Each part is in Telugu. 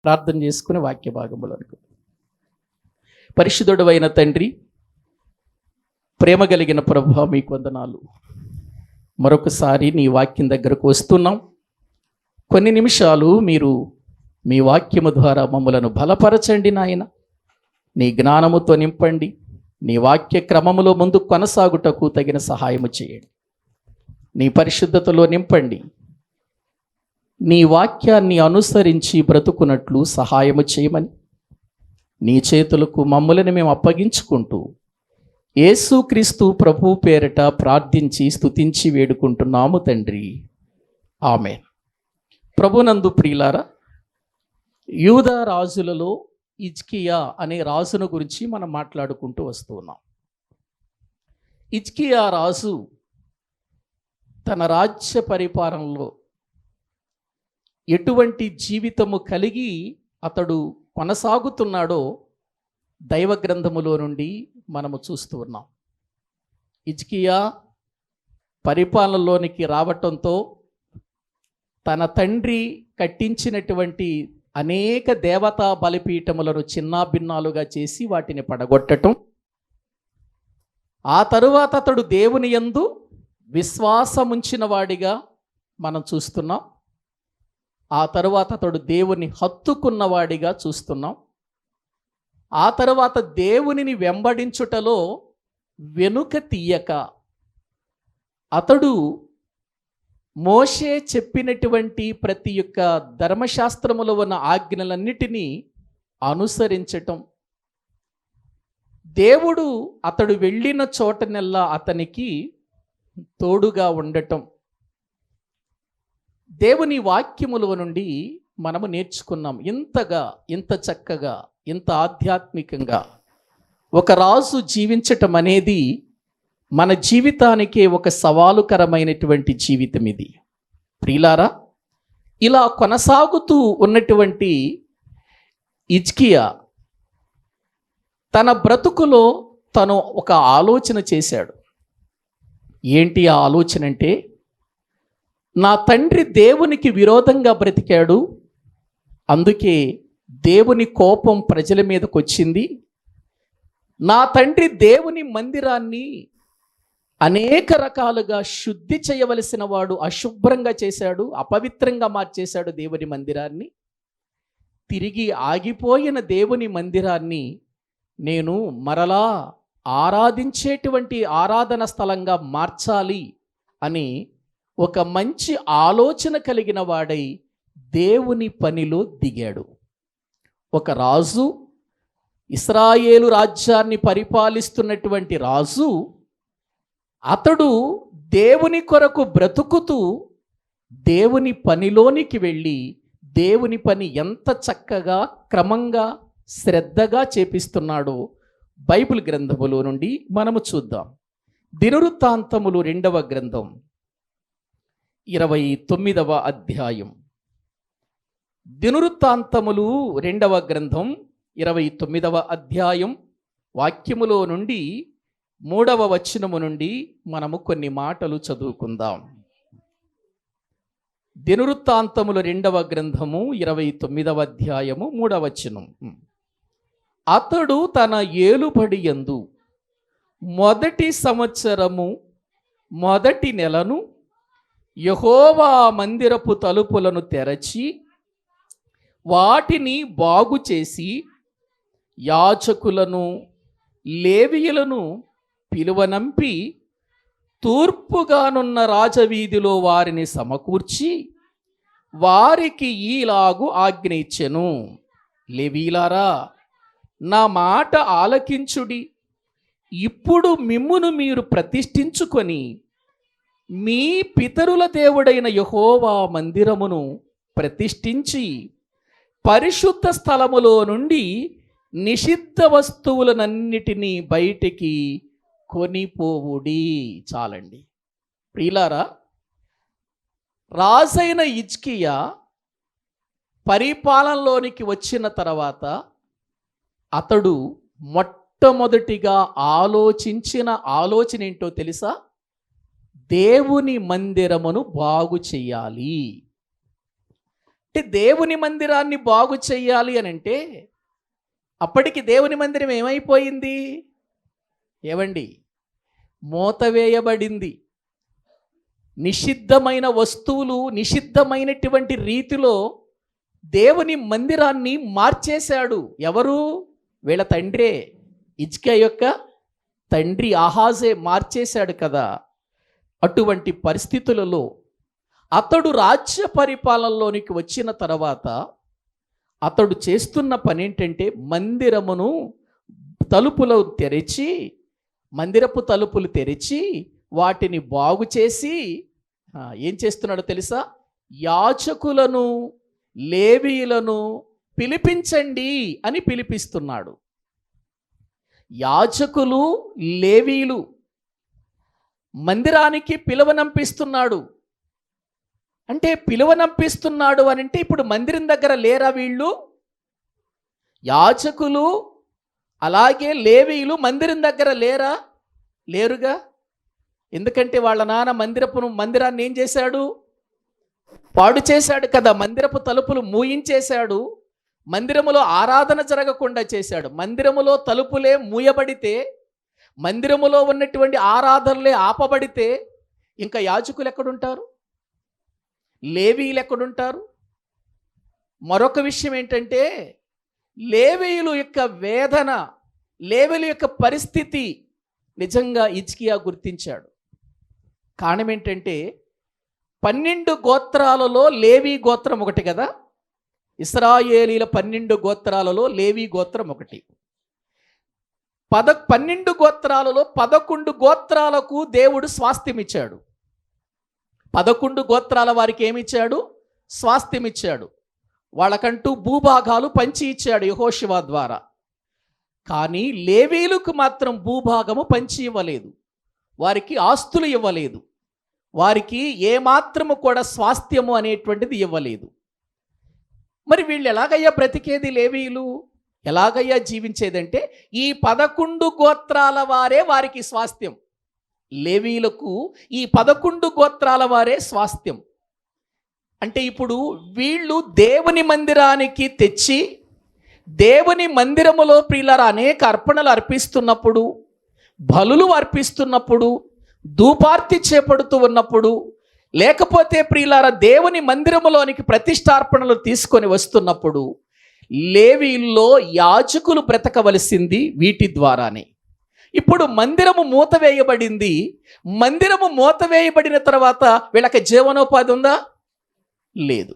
ప్రార్థన చేసుకుని వాక్య భాగములకు. పరిశుద్ధుడైన తండ్రి, ప్రేమ కలిగిన ప్రభువా, మీకు వందనాలు. మరొకసారి నీ వాక్యం దగ్గరకు వస్తున్నాం. కొన్ని నిమిషాలు మీరు మీ వాక్యము ద్వారా మమ్మలను బలపరచండి నాయన. నీ జ్ఞానముతో నింపండి. నీ వాక్య క్రమములో ముందు కొనసాగుటకు తగిన సహాయము చేయండి. నీ పరిశుద్ధతలో నింపండి. నీ వాక్యాన్ని అనుసరించి బ్రతుకున్నట్లు సహాయము చేయమని నీ చేతులకు మమ్ములను మేము అప్పగించుకుంటూ యేసుక్రీస్తు ప్రభు పేరిట ప్రార్థించి స్తుతించి వేడుకుంటున్నాము తండ్రి, ఆమేన్. ప్రభునందు ప్రియులారా, యూదా రాజులలో హిజ్కియా అనే రాజును గురించి మనం మాట్లాడుకుంటూ వస్తూ ఉన్నాం. హిజ్కియా రాజు తన రాజ్య పరిపాలనలో ఎటువంటి జీవితము కలిగి అతడు కొనసాగుతున్నాడో దైవ గ్రంథములో నుండి మనము చూస్తూ ఉన్నాం. హిజ్కియా పరిపాలనలోనికి రావటంతో తన తండ్రి కట్టించినటువంటి అనేక దేవతా బలిపీఠములను చిన్నాభిన్నాలుగా చేసి వాటిని పడగొట్టటం, ఆ తరువాత అతడు దేవుని యందు విశ్వాసముంచిన వాడిగా మనం చూస్తున్నాం. ఆ తరువాత అతడు దేవుని హత్తుకున్నవాడిగా చూస్తున్నాం. ఆ తరువాత దేవునిని వెంబడించుటలో వెనుక తీయక అతడు మోషే చెప్పినటువంటి ప్రతి ఒక్క ధర్మశాస్త్రములో ఉన్న ఆజ్ఞలన్నిటినీ అనుసరించటం, దేవుడు అతడు వెళ్ళిన చోటనెల్లా అతనికి తోడుగా ఉండటం, దేవుని వాక్యముల నుండి మనము నేర్చుకున్నాం. ఇంత చక్కగా, ఇంత ఆధ్యాత్మికంగా ఒక రాజు జీవించటం అనేది మన జీవితానికే ఒక సవాలుకరమైనటువంటి జీవితం ఇది. ప్రియులారా, ఇలా కొనసాగుతూ ఉన్నటువంటి హిజ్కియా తన బ్రతుకులో తను ఒక ఆలోచన చేశాడు. ఏంటి ఆ ఆలోచన అంటే, నా తండ్రి దేవునికి విరోధంగా బ్రతికాడు, అందుకే దేవుని కోపం ప్రజల మీదకి వచ్చింది. నా తండ్రి దేవుని మందిరాన్ని అనేక రకాలుగా శుద్ధి చేయవలసిన వాడు అశుభ్రంగా చేశాడు, అపవిత్రంగా మార్చేశాడు దేవుని మందిరాన్ని. తిరిగి ఆగిపోయిన దేవుని మందిరాన్ని నేను మరలా ఆరాధించేటువంటి ఆరాధన స్థలంగా మార్చాలి అని ఒక మంచి ఆలోచన కలిగిన వాడై దేవుని పనిలో దిగాడు. ఒక రాజు, ఇశ్రాయేలు రాజ్యాన్ని పరిపాలిస్తున్నటువంటి రాజు, అతడు దేవుని కొరకు బ్రతుకుతూ దేవుని పనిలోనికి వెళ్ళి దేవుని పని ఎంత చక్కగా, క్రమంగా, శ్రద్ధగా చేపిస్తున్నాడో బైబిల్ గ్రంథములో నుండి మనము చూద్దాం. దినవృత్తాంతములు 2వ గ్రంథం 29వ అధ్యాయం. దినవృత్తాంతములు 2వ గ్రంథం 29వ అధ్యాయం వాక్యములో నుండి 3వ వచనము నుండి మనము కొన్ని మాటలు చదువుకుందాం. దినవృత్తాంతములు 2వ గ్రంథము 29వ అధ్యాయము 3వ వచనం. అతడు తన ఏలుబడి యందు మొదటి సంవత్సరము మొదటి నెలను యెహోవా మందిరపు తలుపులను తెరచి వాటిని బాగు చేసి యాజకులను లేవీయులను పిలువనంపి తూర్పుగానున్న రాజవీధిలో వారిని సమకూర్చి వారికి ఈలాగు ఆజ్ఞ ఇచ్చెను. లేవీయులారా, నా మాట ఆలకించుడి. ఇప్పుడు మిమ్మును మీరు ప్రతిష్ఠించుకొని మీ పితరుల దేవుడైన యెహోవా మందిరమును ప్రతిష్ఠించి పరిశుద్ధ స్థలములో నుండి నిషిద్ధ వస్తువులనన్నిటినీ బయటికి కొనిపోవుడి. చాలండి ప్రియులారా, రాజైన హిజ్కియా పరిపాలనలోనికి వచ్చిన తర్వాత అతడు మొట్టమొదటిగా ఆలోచించిన ఆలోచన ఏంటో తెలుసా? దేవుని మందిరమును బాగు చేయాలి. అంటే దేవుని మందిరాన్ని బాగు చెయ్యాలి అని అంటే అప్పటికి దేవుని మందిరం ఏమైపోయింది? ఏవండి, మూతవేయబడింది. నిషిద్ధమైన వస్తువులు నిషిద్ధమైనటువంటి రీతిలో దేవుని మందిరాన్ని మార్చేశాడు. ఎవరు? వీళ్ళ తండ్రే, హిజ్కియా యొక్క తండ్రి ఆహాజే మార్చేశాడు కదా. అటువంటి పరిస్థితులలో అతడు రాజ్య పరిపాలనలోనికి వచ్చిన తర్వాత అతడు చేస్తున్న పని ఏంటంటే మందిరపు తలుపులు తెరిచి వాటిని బాగు చేసి ఏం చేస్తున్నాడో తెలుసా? యాజకులను, లేవీయులను పిలిపించండి అని పిలిపిస్తున్నాడు. యాజకులు, లేవీయులు మందిరానికి పిలువనంపిస్తున్నాడు. అంటే పిలువనంపిస్తున్నాడు అని అంటే ఇప్పుడు మందిరం దగ్గర లేరా వీళ్ళు? యాజకులు అలాగే లేవీయులు మందిరం దగ్గర లేరుగా. ఎందుకంటే వాళ్ళ నాన్న మందిరాన్ని ఏం చేశాడు? పాడు చేశాడు కదా. మందిరపు తలుపులు మూయించేశాడు. మందిరములో ఆరాధన జరగకుండా చేశాడు. మందిరములో తలుపులే మూయబడితే, మందిరములో ఉన్నటువంటి ఆరాధనలే ఆపబడితే ఇంకా యాజకులు ఎక్కడుంటారు? లేవీయులు ఎక్కడుంటారు? మరొక విషయం ఏంటంటే లేవీయుల యొక్క వేదన, లేవీయుల యొక్క పరిస్థితి నిజంగా హిజ్కియా గుర్తించాడు. కారణం ఏంటంటే 12 గోత్రాలలో లేవీ గోత్రం ఒకటి కదా. ఇశ్రాయేలీల 12 గోత్రాలలో లేవీ గోత్రం ఒకటి. 12 గోత్రాలలో 11 గోత్రాలకు దేవుడు స్వాస్థ్యం ఇచ్చాడు. 11 గోత్రాల వారికి ఏమిచ్చాడు? స్వాస్థ్యం ఇచ్చాడు. వాళ్ళకంటూ భూభాగాలు పంచి ఇచ్చాడు యెహోషువ ద్వారా. కానీ లేవీయులకు మాత్రం భూభాగము పంచి ఇవ్వలేదు. వారికి ఆస్తులు ఇవ్వలేదు. వారికి ఏమాత్రము కూడా స్వాస్థ్యము అనేటువంటిది ఇవ్వలేదు. మరి వీళ్ళు ఎలాగయ్యా బ్రతికేది? లేవీయులు ఎలాగయ్యా జీవించేదంటే ఈ 11 గోత్రాల వారే వారికి స్వాస్థ్యం. లేవీయులకు ఈ 11 గోత్రాల వారే స్వాస్థ్యం. అంటే ఇప్పుడు వీళ్ళు దేవుని మందిరానికి తెచ్చి దేవుని మందిరములో ప్రియులారా అనేక అర్పణలు అర్పిస్తున్నప్పుడు, బలులు అర్పిస్తున్నప్పుడు, ధూపార్తి చేపడుతూ ఉన్నప్పుడు, లేకపోతే ప్రియులారా దేవుని మందిరములోనికి ప్రతిష్టార్పణలు తీసుకొని వస్తున్నప్పుడు లేవీయుల్లో యాజకులు బ్రతకవలసింది వీటి ద్వారానే. ఇప్పుడు మందిరము మూతవేయబడింది. మందిరము మూతవేయబడిన తర్వాత వీళ్ళకి జీవనోపాధి ఉందా? లేదు.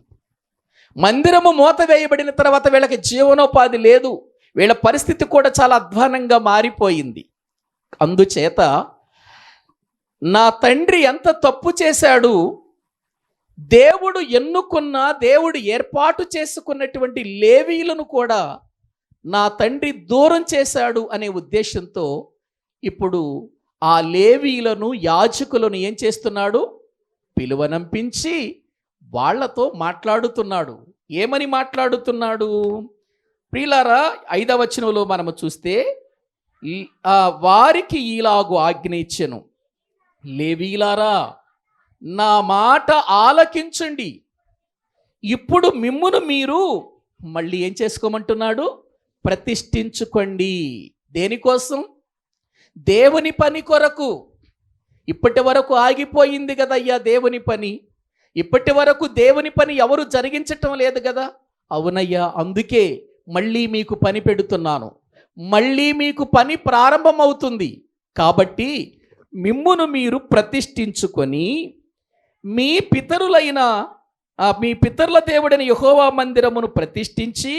మందిరము మూతవేయబడిన తర్వాత వీళ్ళకి జీవనోపాధి లేదు. వీళ్ళ పరిస్థితి కూడా చాలా అధ్వానంగా మారిపోయింది. అందుచేత నా తండ్రి ఎంత తప్పు చేశాడు, దేవుడు ఎన్నుకున్న, దేవుడు ఏర్పాటు చేసుకున్నటువంటి లేవీయులను కూడా నా తండ్రి దూరం చేశాడు అనే ఉద్దేశంతో ఇప్పుడు ఆ లేవీయులను, యాజకులను ఏం చేస్తున్నాడు? పిలువనంపించి వాళ్లతో మాట్లాడుతున్నాడు. ఏమని మాట్లాడుతున్నాడు? ప్రియులారా 5వ వచనంలో మనము చూస్తే వారికి ఈలాగు ఆజ్ఞ ఇచ్చెను, లేవీయులారా నా మాట ఆలకించండి. ఇప్పుడు మిమ్మును మీరు మళ్ళీ ఏం చేసుకోమంటున్నాడు? ప్రతిష్ఠించుకోండి. దేనికోసం? దేవుని పని కొరకు. ఇప్పటి వరకు ఆగిపోయింది కదయ్యా దేవుని పని. ఇప్పటి వరకు దేవుని పని ఎవరు జరిగించటం లేదు కదా. అవునయ్యా, అందుకే మళ్ళీ మీకు పని పెడుతున్నాను. మళ్ళీ మీకు పని ప్రారంభమవుతుంది. కాబట్టి మిమ్మును మీరు ప్రతిష్ఠించుకొని మీ పితరుల దేవుడైన యెహోవా మందిరమును ప్రతిష్ఠించి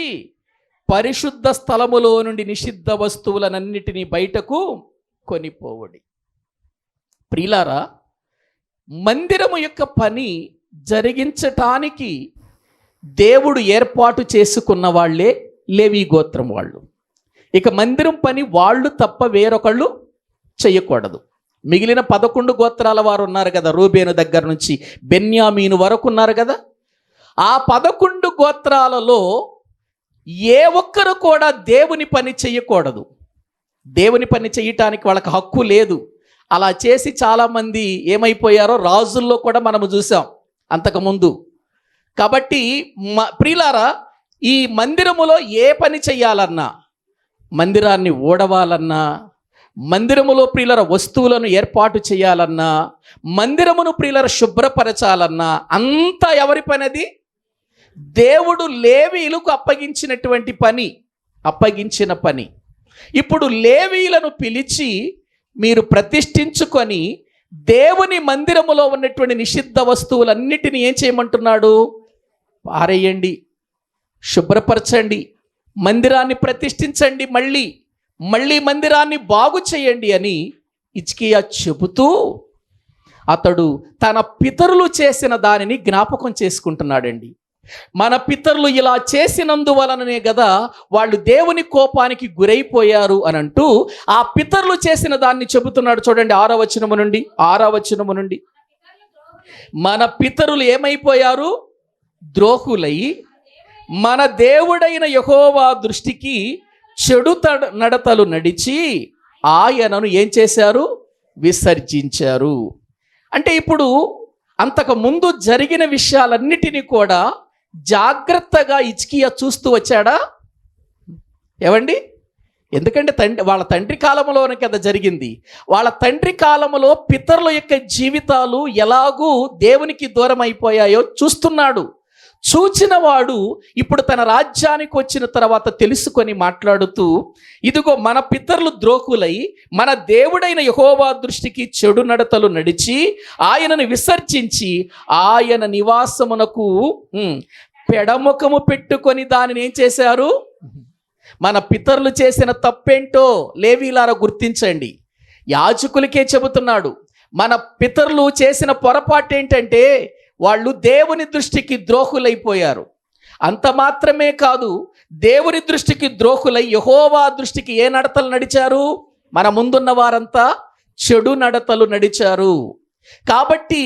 పరిశుద్ధ స్థలములో నుండి నిషిద్ధ వస్తువులనన్నిటినీ బయటకు కొనిపోవడి. ప్రియులారా, మందిరము యొక్క పని జరిగించటానికి దేవుడు ఏర్పాటు చేసుకున్న వాళ్ళే లేవీ గోత్రం వాళ్ళు. ఇక మందిరం పని వాళ్ళు తప్ప వేరొకళ్ళు చేయకూడదు. మిగిలిన 11 గోత్రాల వారు ఉన్నారు కదా, రూబేను దగ్గర నుంచి బెన్యామీను వరకు ఉన్నారు కదా. ఆ 11 గోత్రాలలో ఏ ఒక్కరు కూడా దేవుని పని చేయకూడదు. దేవుని పని చేయటానికి వాళ్ళకి హక్కు లేదు. అలా చేసి చాలామంది ఏమైపోయారో రాజుల్లో కూడా మనము చూసాం అంతకుముందు. కాబట్టి ప్రియులారా, ఈ మందిరములో ఏ పని చెయ్యాలన్నా, మందిరాన్ని ఊడవాలన్నా, మందిరములో ప్రియులర వస్తువులను ఏర్పాటు చేయాలన్నా, మందిరమును ప్రియులర శుభ్రపరచాలన్నా అంతా ఎవరి పనిది? దేవుడు లేవీయులకు అప్పగించిన పని. ఇప్పుడు లేవీయులను పిలిచి మీరు ప్రతిష్ఠించుకొని దేవుని మందిరములో ఉన్నటువంటి నిషిద్ధ వస్తువులన్నిటిని ఏం చేయమంటున్నాడు? పారేయండి, శుభ్రపరచండి, మందిరాన్ని ప్రతిష్ఠించండి, మళ్ళీ మందిరాన్ని బాగు చేయండి అని హిజ్కియా చెబుతూ అతడు తన పితరులు చేసిన దానిని జ్ఞాపకం చేసుకుంటున్నాడండి. మన పితరులు ఇలా చేసినందువలననే కదా వాళ్ళు దేవుని కోపానికి గురైపోయారు అని అంటూ ఆ పితరులు చేసిన దాన్ని చెబుతున్నాడు. చూడండి 6వ వచనము నుండి మన పితరులు ఏమైపోయారు? ద్రోహులై మన దేవుడైన యెహోవా దృష్టికి చెడు నడతలు నడిచి ఆయనను ఏం చేశారు? విసర్జించారు. అంటే ఇప్పుడు అంతకు ముందు జరిగిన విషయాలన్నిటినీ కూడా జాగ్రత్తగా హిజ్కియా చూస్తూ వచ్చాడా? ఏవండి? ఎందుకంటే వాళ్ళ తండ్రి కాలంలోనే కదా జరిగింది. వాళ్ళ తండ్రి కాలంలో పితరుల యొక్క జీవితాలు ఎలాగూ దేవునికి దూరం అయిపోయాయో చూస్తున్నాడు. చూచిన వాడు ఇప్పుడు తన రాజ్యానికి వచ్చిన తర్వాత తెలుసుకొని మాట్లాడుతూ, ఇదిగో మన పితరులు ద్రోహులై మన దేవుడైన యెహోవా దృష్టికి చెడు నడతలు నడిచి ఆయనను విసర్జించి ఆయన నివాసమునకు పెడముఖము పెట్టుకొని దానిని ఏం చేశారు? మన పితరులు చేసిన తప్పేంటో లేవీయులారా గుర్తించండి. యాజకులకే చెబుతున్నాడు. మన పితరులు చేసిన పొరపాటు ఏంటంటే వాళ్ళు దేవుని దృష్టికి ద్రోహులైపోయారు. అంత మాత్రమే కాదు, దేవుని దృష్టికి ద్రోహులై యెహోవా దృష్టికి ఏ నడతలు నడిచారు? మన ముందున్న వారంతా చెడు నడతలు నడిచారు. కాబట్టి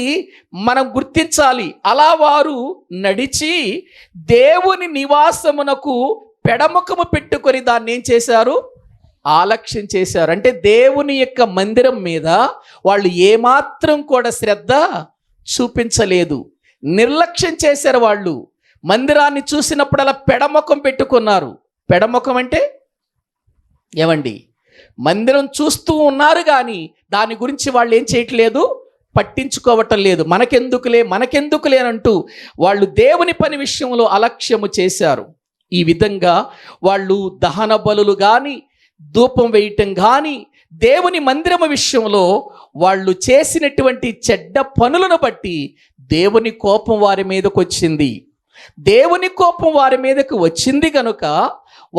మనం గుర్తించాలి, అలా వారు నడిచి దేవుని నివాసమునకు పెడముఖము పెట్టుకొని దాన్ని ఏం చేశారు? ఆలక్ష్యం చేశారు. అంటే దేవుని యొక్క మందిరం మీద వాళ్ళు ఏమాత్రం కూడా శ్రద్ధ చూపించలేదు, నిర్లక్ష్యం చేశారు. వాళ్ళు మందిరాన్ని చూసినప్పుడల్లా పెడముఖం పెట్టుకున్నారు. పెడముఖం అంటే ఏమండి? మందిరం చూస్తూ ఉన్నారు కానీ దాని గురించి వాళ్ళు ఏం చేయట్లేదు, పట్టించుకోవటం లేదు. మనకెందుకులే అంటూ వాళ్ళు దేవుని పని విషయంలో అలక్ష్యము చేశారు. ఈ విధంగా వాళ్ళు దహన బలులు కానీ ధూపం వేయటం కానీ దేవుని మందిరము విషయంలో వాళ్ళు చేసినటువంటి చెడ్డ పనులను బట్టి దేవుని కోపం వారి మీదకు వచ్చింది. దేవుని కోపం వారి మీదకు వచ్చింది కనుక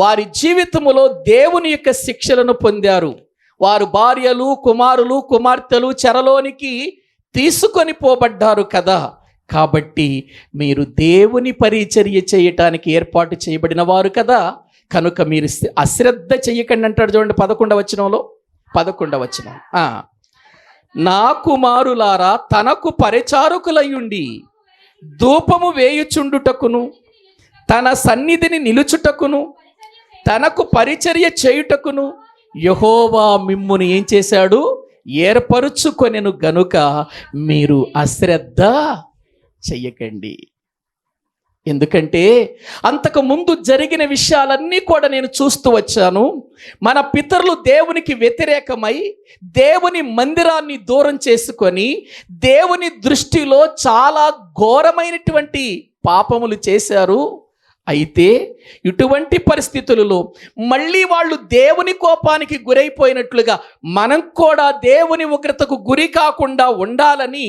వారి జీవితంలో దేవుని యొక్క శిక్షలను పొందారు. వారు భార్యలు, కుమారులు, కుమార్తెలు చెరలోనికి తీసుకొని పోబడ్డారు కదా. కాబట్టి మీరు దేవుని పరిచర్య చేయటానికి ఏర్పాటు చేయబడిన వారు కదా, కనుక మీరు అశ్రద్ధ చెయ్యకండి అంటాడు. చూడండి 11వ వచనం. నా కుమారులారా తనకు పరిచారకులయుండి ధూపము వేయుచుండుటకును తన సన్నిధిని నిలుచుటకును తనకు పరిచర్య చేయుటకును యెహోవా మిమ్మును ఏం చేశాడు? ఏర్పరుచుకొనెను గనుక మీరు అశ్రద్ధ చెయ్యకండి. ఎందుకంటే అంతకు ముందు జరిగిన విషయాలన్నీ కూడా నేను చూస్తూ వచ్చాను. మన పితరులు దేవునికి వ్యతిరేకమై దేవుని మందిరాన్ని దూరం చేసుకొని దేవుని దృష్టిలో చాలా ఘోరమైనటువంటి పాపములు చేశారు. అయితే ఇటువంటి పరిస్థితులలో మళ్ళీ వాళ్ళు దేవుని కోపానికి గురైపోయినట్లుగా మనం కూడా దేవుని ఉగ్రతకు గురి కాకుండా ఉండాలని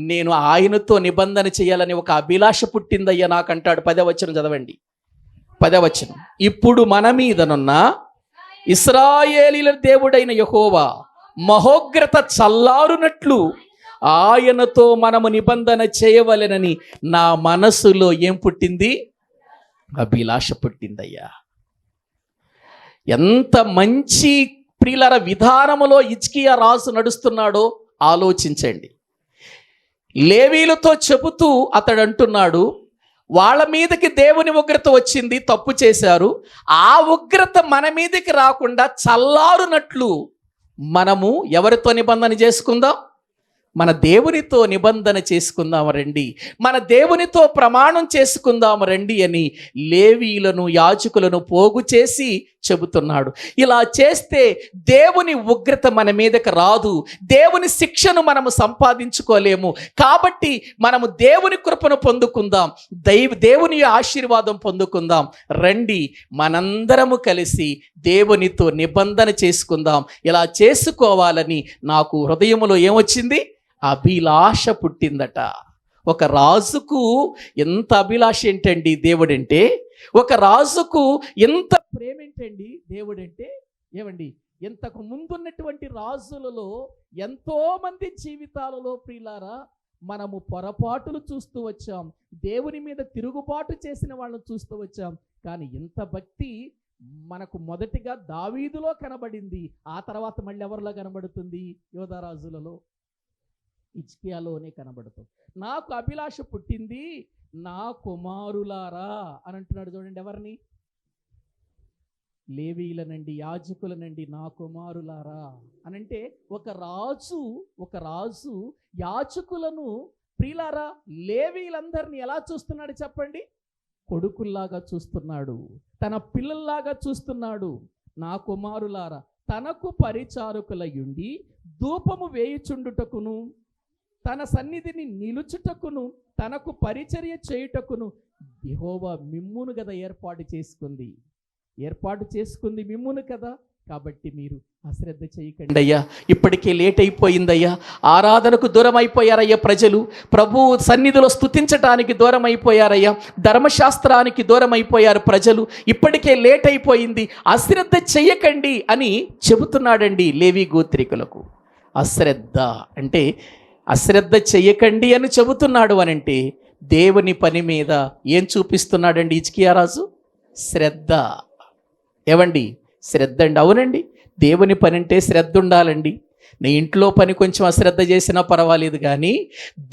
నేను ఆయనతో నిబంధన చేయాలని ఒక అభిలాష పుట్టిందయ్యా నాకంటాడు. 10వ వచనం చదవండి. 10వ వచనం. ఇప్పుడు మన మీదనున్న ఇశ్రాయేలీల దేవుడైన యెహోవా మహోగ్రత చల్లారునట్లు ఆయనతో మనము నిబంధన చేయవలెనని నా మనసులో ఏం పుట్టింది? అభిలాష పుట్టిందయ్యా. ఎంత మంచి ప్రియులర విధానములో హిజ్కియా రాజు నడుస్తున్నాడో ఆలోచించండి. లేవీయులతో చెబుతూ అతడు అంటున్నాడు, వాళ్ళ మీదకి దేవుని ఉగ్రత వచ్చింది, తప్పు చేశారు. ఆ ఉగ్రత మన మీదకి రాకుండా చల్లారునట్లు మనము ఎవరితో నిబంధన చేసుకుందాం? మన దేవునితో నిబంధన చేసుకుందాము రండి, మన దేవునితో ప్రమాణం చేసుకుందాము రండి అని లేవీయులను యాజకులను పోగు చేసి చెబుతున్నాడు. ఇలా చేస్తే దేవుని ఉగ్రత మన మీదకి రాదు, దేవుని శిక్షను మనము సంపాదించుకోలేము. కాబట్టి మనము దేవుని కృపను పొందుకుందాం, దేవుని ఆశీర్వాదం పొందుకుందాం. రండి, మనందరము కలిసి దేవునితో నిబంధన చేసుకుందాం. ఇలా చేసుకోవాలని నాకు హృదయంలో ఏమొచ్చింది? అభిలాష పుట్టిందట. ఒక రాజుకు ఎంత అభిలాష ఏంటండి దేవుడంటే, ఒక రాజుకు ఎంత ప్రేమ ఏంటండి దేవుడంటే. ఏమండి, ఇంతకు ముందున్నటువంటి రాజులలో ఎంతో మంది జీవితాలలో ప్రియులారా మనము పొరపాటులు చూస్తూ వచ్చాం, దేవుని మీద తిరుగుబాటు చేసిన వాళ్ళని చూస్తూ వచ్చాం. కానీ ఇంత భక్తి మనకు మొదటిగా దావీదులో కనబడింది, ఆ తర్వాత మళ్ళీ ఎవరిలో కనబడుతుంది? యోధారాజులలో, హిజ్కియాలోనే కనబడుతుంది. నాకు అభిలాష పుట్టింది నా కుమారులారా అని అంటున్నాడు. చూడండి, ఎవరిని? లేవీయులనండి, యాజకులనండి, నా కుమారులారా అనంటే ఒక రాజు యాజకులను ప్రియులారా లేవీయులందరినీ ఎలా చూస్తున్నాడు చెప్పండి? కొడుకుల్లాగా చూస్తున్నాడు, తన పిల్లల్లాగా చూస్తున్నాడు. నా కుమారులారా, తనకు పరిచారకులయుండి ధూపము వేయుచుండుటకును, తన సన్నిధిని నిలుచుటకును, తనకు పరిచర్య చేయుటకును యెహోవా మిమ్మును కదా ఏర్పాటు చేసుకుంది మిమ్మును కదా. కాబట్టి మీరు అశ్రద్ధ చేయకండి అయ్యా. ఇప్పటికే లేట్ అయిపోయిందయ్యా, ఆరాధనకు దూరం అయిపోయారయ్యా ప్రజలు, ప్రభు సన్నిధిలో స్తుతించటానికి దూరం అయిపోయారయ్యా, ధర్మశాస్త్రానికి దూరం అయిపోయారు ప్రజలు, ఇప్పటికే లేట్ అయిపోయింది, అశ్రద్ధ చెయ్యకండి అని చెబుతున్నాడండి లేవీ గోత్రికులకు. అశ్రద్ధ అంటే అశ్రద్ధ చెయ్యకండి అని చెబుతున్నాడు అనంటే దేవుని పని మీద ఏం చూపిస్తున్నాడండి హిజ్కియా రాజు? శ్రద్ధ. ఏవండి, శ్రద్ధ అండి. అవునండి, దేవుని పని అంటే శ్రద్ధ ఉండాలండి. నీ ఇంట్లో పని కొంచెం అశ్రద్ధ చేసినా పర్వాలేదు, కానీ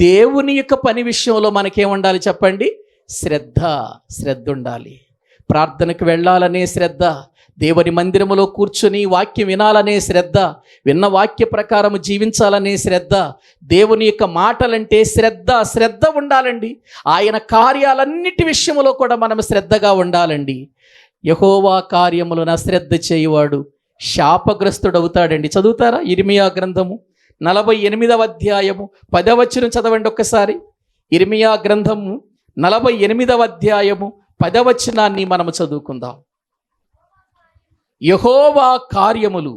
దేవుని యొక్క పని విషయంలో మనకేముండాలి చెప్పండి? శ్రద్ధ ఉండాలి. ప్రార్థనకు వెళ్ళాలనే శ్రద్ధ, దేవుని మందిరములో కూర్చొని వాక్యం వినాలనే శ్రద్ధ, విన్న వాక్య ప్రకారం జీవించాలనే శ్రద్ధ, దేవుని యొక్క మాటలంటే శ్రద్ధ ఉండాలండి. ఆయన కార్యాలన్నిటి విషయంలో కూడా మనం శ్రద్ధగా ఉండాలండి. యెహోవా కార్యములను అశ్రద్ధ చేయువాడు శాపగ్రస్తుడవుతాడండి. చదువుతారా? ఇర్మియా గ్రంథము 48వ అధ్యాయము 10వ వచనం చదవండి ఒక్కసారి. ఇర్మియా గ్రంథము 48వ అధ్యాయము 10వ వచనాన్ని మనము చదువుకుందాం. యెహోవా కార్యములు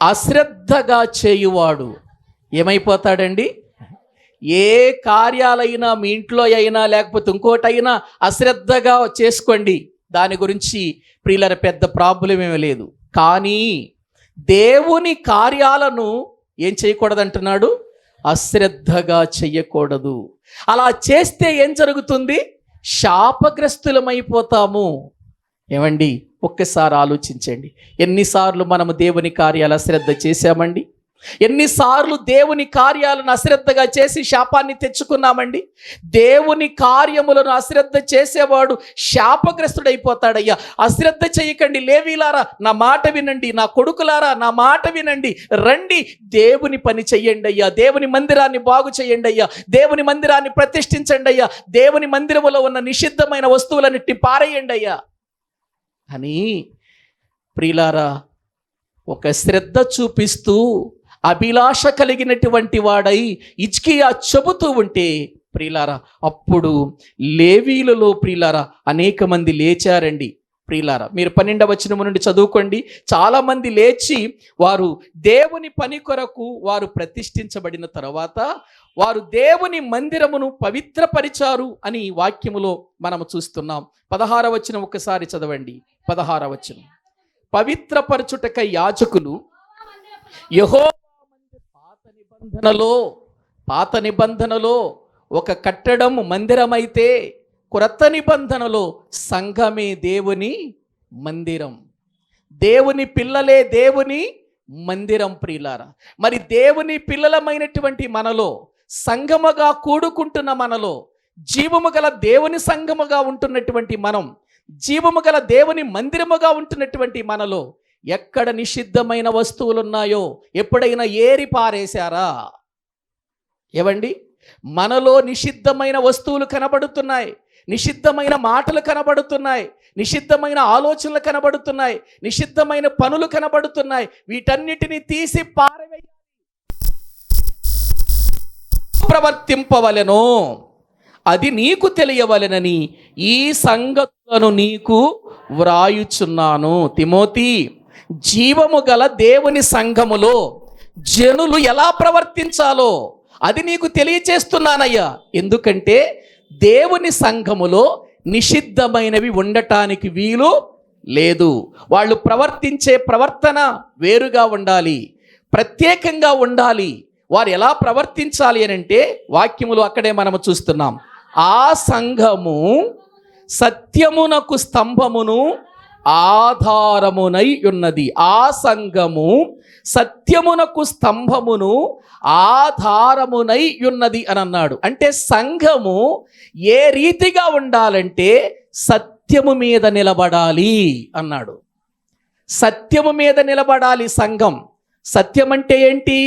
అశ్రద్ధగా చేయువాడు ఏమైపోతాడండి? ఏ కార్యాలైనా మీ ఇంట్లో అయినా లేకపోతే ఇంకోటైనా అశ్రద్ధగా చేసుకోండి, దాని గురించి ప్రియులర పెద్ద ప్రాబ్లం ఏమీ లేదు. కానీ దేవుని కార్యాలను ఏం చేయకూడదు అంటున్నాడు? అశ్రద్ధగా చెయ్యకూడదు. అలా చేస్తే ఏం జరుగుతుంది? శాపగ్రస్తులమైపోతాము. ఏమండి, ఒక్కసారి ఆలోచించండి. ఎన్నిసార్లు మనము దేవుని కార్యాలు అశ్రద్ధ చేశామండి? ఎన్నిసార్లు దేవుని కార్యాలను అశ్రద్ధగా చేసి శాపాన్ని తెచ్చుకున్నామండి? దేవుని కార్యములను అశ్రద్ధ చేసేవాడు శాపగ్రస్తుడైపోతాడయ్యా. అశ్రద్ధ చేయకండి లేవీలారా, నా మాట వినండి, నా కొడుకులారా నా మాట వినండి, రండి దేవుని పని చెయ్యండి అయ్యా, దేవుని మందిరాన్ని బాగు చేయండి అయ్యా, దేవుని మందిరాన్ని ప్రతిష్ఠించండి అయ్యా, దేవుని మందిరములో ఉన్న నిషిద్ధమైన వస్తువులన్నిటిని పారేయండి అయ్యా అని ప్రియులారా ఒక శ్రద్ధ చూపిస్తూ అభిలాష కలిగినటువంటి వాడై హిజ్కియా చెబుతూ ఉంటే ప్రియులారా అప్పుడు లేవీలలో ప్రియులారా అనేక మంది లేచారండి. ప్రియులారా మీరు 12వ వచనం నుండి చదువుకోండి. చాలా మంది లేచి వారు దేవుని పని కొరకు వారు ప్రతిష్ఠించబడిన తర్వాత వారు దేవుని మందిరమును పవిత్రపరిచారు అని వాక్యములో మనము చూస్తున్నాం. 16వ వచనం ఒకసారి చదవండి. 16వ వచనం, పవిత్రపరచుటకై యాజకులు యెహోవా పాత నిబంధనలో ఒక కట్టడం మందిరమైతే క్రొత్త నిబంధనలో సంఘమే దేవుని మందిరం, దేవుని పిల్లలే దేవుని మందిరం. ప్రియులారా మరి దేవుని పిల్లలమైనటువంటి మనలో, సంఘముగా కూడుకుంటున్న మనలో, జీవము గల దేవుని సంఘముగా ఉంటున్నటువంటి మనం, జీవము గల దేవుని మందిరముగా ఉంటున్నటువంటి మనలో ఎక్కడ నిషిద్ధమైన వస్తువులు ఉన్నాయో ఎప్పుడైనా ఏరి పారేశారా? ఏవండి, మనలో నిషిద్ధమైన వస్తువులు కనబడుతున్నాయి, నిషిద్ధమైన మాటలు కనబడుతున్నాయి, నిషిద్ధమైన ఆలోచనలు కనబడుతున్నాయి, నిషిద్ధమైన పనులు కనబడుతున్నాయి. వీటన్నిటిని తీసి పారవేయాలి, ప్రవర్తింపవలెను, అది నీకు తెలియవలెనని ఈ సంగతులను నీకు వ్రాయుచున్నాను. తిమోతి, జీవము గల దేవుని సంఘములో జనులు ఎలా ప్రవర్తించాలో అది నీకు తెలియచేస్తున్నానయ్యా. ఎందుకంటే దేవుని సంఘములో నిషిద్ధమైనవి ఉండటానికి వీలు లేదు. వాళ్ళు ప్రవర్తించే ప్రవర్తన వేరుగా ఉండాలి, ప్రత్యేకంగా ఉండాలి. వారు ఎలా ప్రవర్తించాలి అని అంటే వాక్యములు అక్కడే మనము చూస్తున్నాం. ఆ సంఘము సత్యమునకు స్తంభమును ఆధారమునై ఉన్నది. ఆ సంఘము సత్యమునకు స్తంభమును ఆధారమునై ఉన్నది అని అన్నాడు. అంటే సంఘము ఏ రీతిగా ఉండాలంటే సత్యము మీద నిలబడాలి అన్నాడు. సత్యము మీద నిలబడాలి సంఘం. సత్యం అంటే ఏంటి?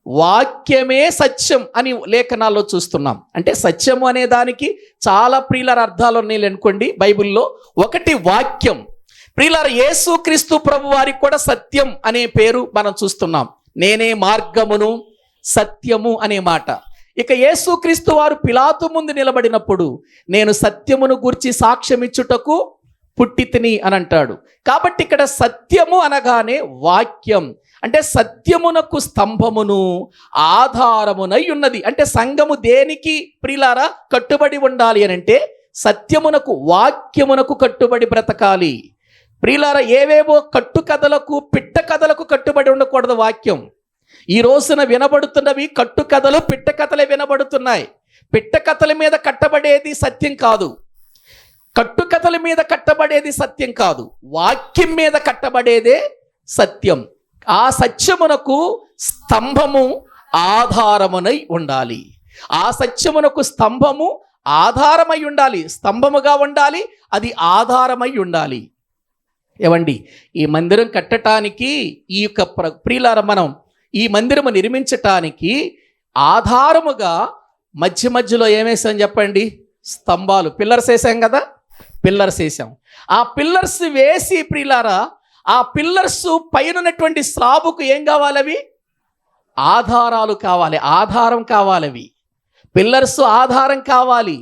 వాక్యమే సత్యం అని లేఖనాల్లో చూస్తున్నాం. అంటే సత్యము అనే దానికి చాలా ప్రియులార అర్థాలు ఉన్నాయి అనుకోండి బైబిల్లో. ఒకటి వాక్యం. ప్రియులార యేసుక్రీస్తు ప్రభు వారికి కూడా సత్యం అనే పేరు మనం చూస్తున్నాం. నేనే మార్గమును సత్యము అనే మాట. ఇక యేసుక్రీస్తు వారు పిలాతు ముందు నిలబడినప్పుడు నేను సత్యమును గూర్చి సాక్ష్యమిచ్చుటకు పుట్టితిని అని అంటాడు. కాబట్టి ఇక్కడ సత్యము అనగానే వాక్యం. అంటే సత్యమునకు స్తంభమును ఆధారమునై ఉన్నది. అంటే సంఘము దేనికి ప్రియులారా కట్టుబడి ఉండాలి అని అంటే సత్యమునకు, వాక్యమునకు కట్టుబడి బ్రతకాలి. ప్రియులారా ఏవేవో కట్టుకథలకు, పిట్ట కథలకు కట్టుబడి ఉండకూడదు వాక్యం. ఈ రోజున వినబడుతున్నవి కట్టుకథలు, పిట్ట కథలే వినబడుతున్నాయి. పిట్ట కథల మీద కట్టబడేది సత్యం కాదు, కట్టుకథల మీద కట్టబడేది సత్యం కాదు, వాక్యం మీద కట్టబడేదే సత్యం. ఆ సత్యమునకు స్తంభము ఆధారమునై ఉండాలి. ఆ సత్యమునకు స్తంభము ఆధారమై ఉండాలి, స్తంభముగా ఉండాలి, అది ఆధారమై ఉండాలి. ఏవండి, ఈ మందిరం కట్టడానికి, ఈ యొక్క ప్రియులార మనం ఈ మందిరము నిర్మించటానికి ఆధారముగా మధ్య మధ్యలో ఏమేసాం చెప్పండి? స్తంభాలు, పిల్లర్స్ వేసాం కదా, పిల్లర్స్ వేసాం. ఆ పిల్లర్స్ వేసి ప్రియులారా ఆ పిల్లర్స్ పైన ఉన్నటువంటి స్లాబుకు ఏం కావాలి? అవి ఆధారాలు కావాలి, ఆధారం కావాలి. అవి పిల్లర్స్ ఆధారం కావాలి.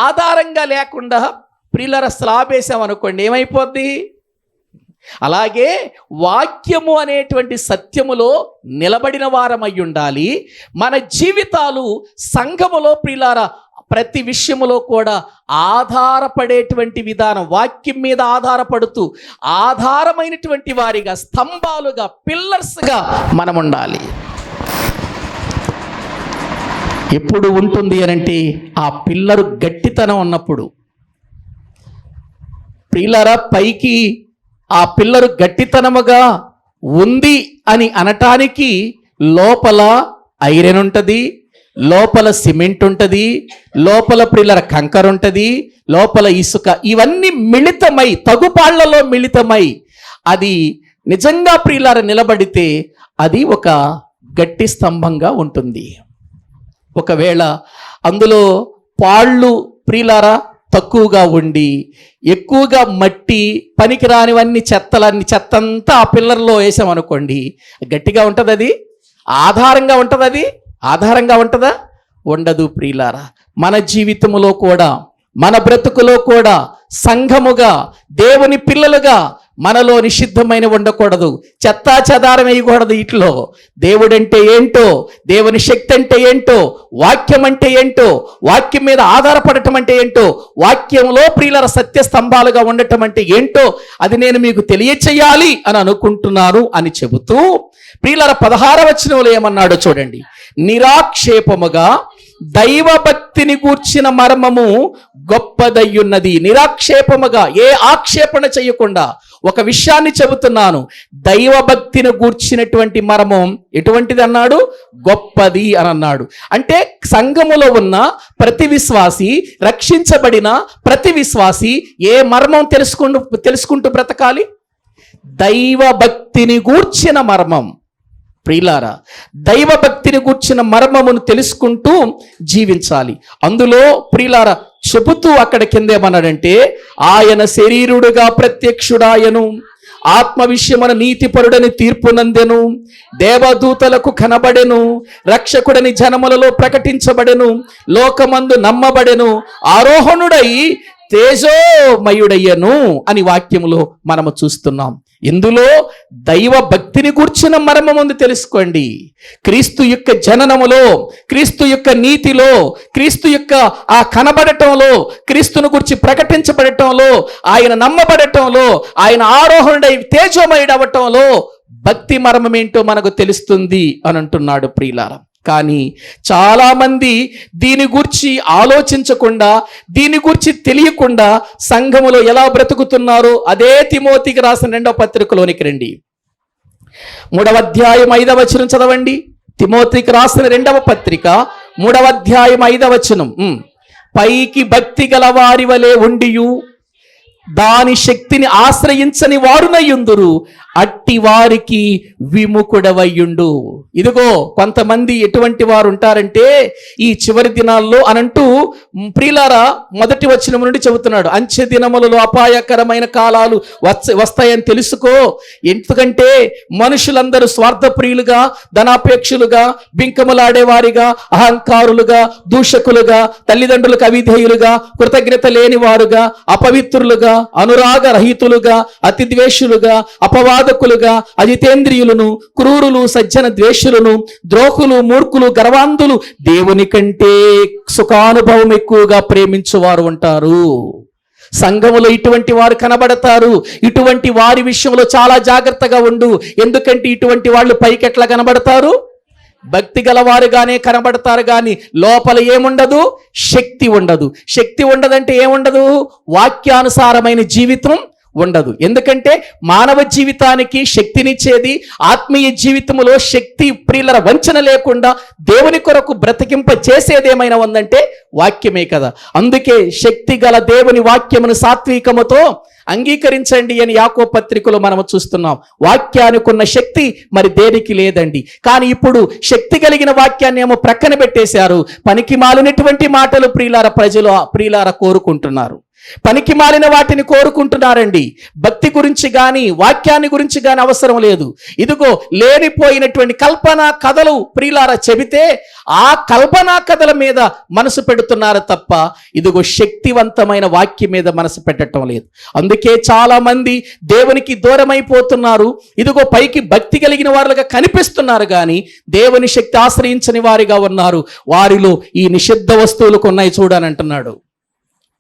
ఆధారంగా లేకుండా ప్రియులారా స్లాబ్ వేసామనుకోండి ఏమైపోద్ది? అలాగే వాక్యము అనేటువంటి సత్యములో నిలబడిన వారమై ఉండాలి. మన జీవితాలు సంఘములో ప్రియులారా ప్రతి విషయములో కూడా ఆధారపడేటువంటి విధానం, వాక్యం మీద ఆధారపడుతూ ఆధారమైనటువంటి వారిగా, స్తంభాలుగా, పిల్లర్స్గా మనం ఉండాలి. ఎప్పుడు ఉంటుంది అనంటే ఆ పిల్లరు గట్టితనం ఉన్నప్పుడు. ప్రియులారా పైకి ఆ పిల్లరు గట్టితనముగా ఉంది అని అనటానికి లోపల ఐరన్ ఉంటుంది, లోపల సిమెంట్ ఉంటుంది, లోపల ప్రియులార కంకర ఉంటుంది, లోపల ఇసుక, ఇవన్నీ మిళితమై తగుపాళ్లలో మిళితమై అది నిజంగా ప్రియులార నిలబడితే అది ఒక గట్టి స్తంభంగా ఉంటుంది. ఒకవేళ అందులో పాళ్ళు ప్రియులారా తక్కువగా ఉండి ఎక్కువగా మట్టి, పనికిరానివన్నీ చెత్తంతా ఆ పిల్లర్లో వేసామనుకోండి, గట్టిగా ఉంటుంది, అది ఆధారంగా ఉంటుంది. అది ఆధారంగా ఉంటుందా? ఉండదు. ప్రియులారా మన జీవితంలో కూడా, మన బ్రతుకులో కూడా సంఘముగా, దేవుని పిల్లలుగా మనలో నిషిద్ధమైన ఉండకూడదు, చెత్తా చెదారం వేయకూడదు. ఇట్లో దేవుడంటే ఏంటో, దేవుని శక్తి అంటే ఏంటో, వాక్యం అంటే ఏంటో, వాక్యం మీద ఆధారపడటం అంటే ఏంటో, వాక్యంలో ప్రియుల సత్య స్తంభాలుగా ఉండటం అంటే ఏంటో అది నేను మీకు తెలియచేయాలి అని అనుకుంటున్నాను అని చెబుతూ ప్రియుల 16వ వచనంలో ఏమన్నాడో చూడండి. నిరాక్షేపముగా దైవభక్తిని గూర్చిన మర్మము గొప్పదయ్యున్నది. నిరాక్షేపముగా, ఏ ఆక్షేపణ చేయకుండా ఒక విషయాన్ని చెబుతున్నాను. దైవభక్తిని గూర్చినటువంటి మర్మం ఎటువంటిది అన్నాడు? గొప్పది అని అన్నాడు. అంటే సంఘములో ఉన్న ప్రతి విశ్వాసి, రక్షించబడిన ప్రతి విశ్వాసి ఏ మర్మం తెలుసుకుంటూ బ్రతకాలి? దైవభక్తిని గూర్చిన మర్మం. ప్రియులారా, దైవ భక్తిని గూర్చిన మర్మమును తెలుసుకుంటూ జీవించాలి. అందులో ప్రియులారా చెబుతూ అక్కడ కిందేమన్నాడంటే, ఆయన శరీరుడుగా ప్రత్యక్షుడాయను, ఆత్మ విషయమున నీతిపరుడని తీర్పునందెను, దేవదూతలకు కనబడెను, రక్షకుడని జనములలో ప్రకటించబడెను, లోకమందు నమ్మబడెను, ఆరోహణుడై తేజోమయుడయ్యను అని వాక్యములో మనము చూస్తున్నాం. ఇందులో దైవ భక్తిని కూర్చున్న మర్మముందు తెలుసుకోండి. క్రీస్తు యొక్క జననములో, క్రీస్తు యొక్క నీతిలో, క్రీస్తు యొక్క ఆ కనబడటంలో, క్రీస్తును గురించి ప్రకటించబడటంలో, ఆయన నమ్మబడటంలో, ఆయన ఆరోహణుడై తేజోమయుడవటంలో భక్తి మర్మం ఏంటో మనకు తెలుస్తుంది అని అంటున్నాడు ప్రియులారా. కానీ చాలామంది దీని గురించి ఆలోచించకుండా, దీని గురించి తెలియకుండా సంఘములో ఎలా బ్రతుకుతున్నారో అదే తిమోతికి రాసిన 2వ పత్రికలోనికి రండి. 3వ అధ్యాయం 5వ వచనం చదవండి. తిమోతికి రాసిన 2వ పత్రిక 3వ అధ్యాయం 5వ వచనం. పైకి భక్తి గల వారి వలె ఉండియు దాని శక్తిని ఆశ్రయించని వారునయ్యుందురు, అట్టి వారికి విముఖుడవయ్యుండు. ఇదిగో కొంతమంది ఎటువంటి వారు ఉంటారంటే ఈ చివరి దినాల్లో అనంటూ ప్రియులారా మొదటి వచనం నుండి చెబుతున్నాడు. అంచె దినములలో అపాయకరమైన కాలాలు వస్తాయని తెలుసుకో. ఎందుకంటే మనుషులందరూ స్వార్థప్రియులుగా, ధనాపేక్షులుగా, బింకములాడేవారిగా, అహంకారులుగా, దూషకులుగా, తల్లిదండ్రులకు అవిధేయులుగా, కృతజ్ఞత లేని వారుగా, అపవిత్రులుగా, అనురాగ రహితులుగా, అతి ద్వేషులుగా, అపవాదకులుగా, అజితేంద్రియులను, క్రూరులు, సజ్జన ద్వేషులను, ద్రోహులు, మూర్ఖులు, గర్వాంధులు, దేవుని కంటే సుఖానుభవం ఎక్కువగా ప్రేమించువారు ఉంటారు. సంఘములో ఇటువంటి వారు కనబడతారు. ఇటువంటి వారి విషయంలో చాలా జాగ్రత్తగా ఉండు. ఎందుకంటే ఇటువంటి వాళ్ళు పైకి ఎట్లా కనబడతారు? భక్తి గలవారుగానే కనబడతారు, కానీ లోపల ఏముండదు? శక్తి ఉండదు. శక్తి ఉండదంటే ఏముండదు? వాక్యానుసారమైన జీవితం ఉండదు. ఎందుకంటే మానవ జీవితానికి శక్తినిచ్చేది, ఆత్మీయ జీవితంలో శక్తి ప్రియుల వంచన లేకుండా దేవుని కొరకు బ్రతికింప చేసేదేమైనా ఉందంటే వాక్యమే కదా. అందుకే శక్తి గల దేవుని వాక్యమును సాత్వికముతో అంగీకరించండి అని యాకోబు పత్రికలో మనము చూస్తున్నాం. వాక్యానికి ఉన్న శక్తి మరి దేనికి లేదండి. కానీ ఇప్పుడు శక్తి కలిగిన వాక్యాన్ని ఏమో ప్రక్కన పెట్టేశారు. పనికి మాలినటువంటి మాటలు ప్రియులార కోరుకుంటున్నారు. పనికి మాలిన వాటిని కోరుకుంటున్నారండి. భక్తి గురించి కానీ వాక్యాన్ని గురించి కానీ అవసరం లేదు. ఇదిగో లేనిపోయినటువంటి కల్పనా కథలు ప్రియులారా చెబితే ఆ కల్పనా కథల మీద మనసు పెడుతున్నారు తప్ప ఇదిగో శక్తివంతమైన వాక్యం మీద మనసు పెట్టడం లేదు. అందుకే చాలా మంది దేవునికి దూరమైపోతున్నారు. ఇదిగో పైకి భక్తి కలిగిన వారులుగా కనిపిస్తున్నారు, కానీ దేవుని శక్తి ఆశ్రయించని వారిగా ఉన్నారు. వారిలో ఈ నిషిద్ధ వస్తువులకు ఉన్నాయి చూడని అంటున్నాడు.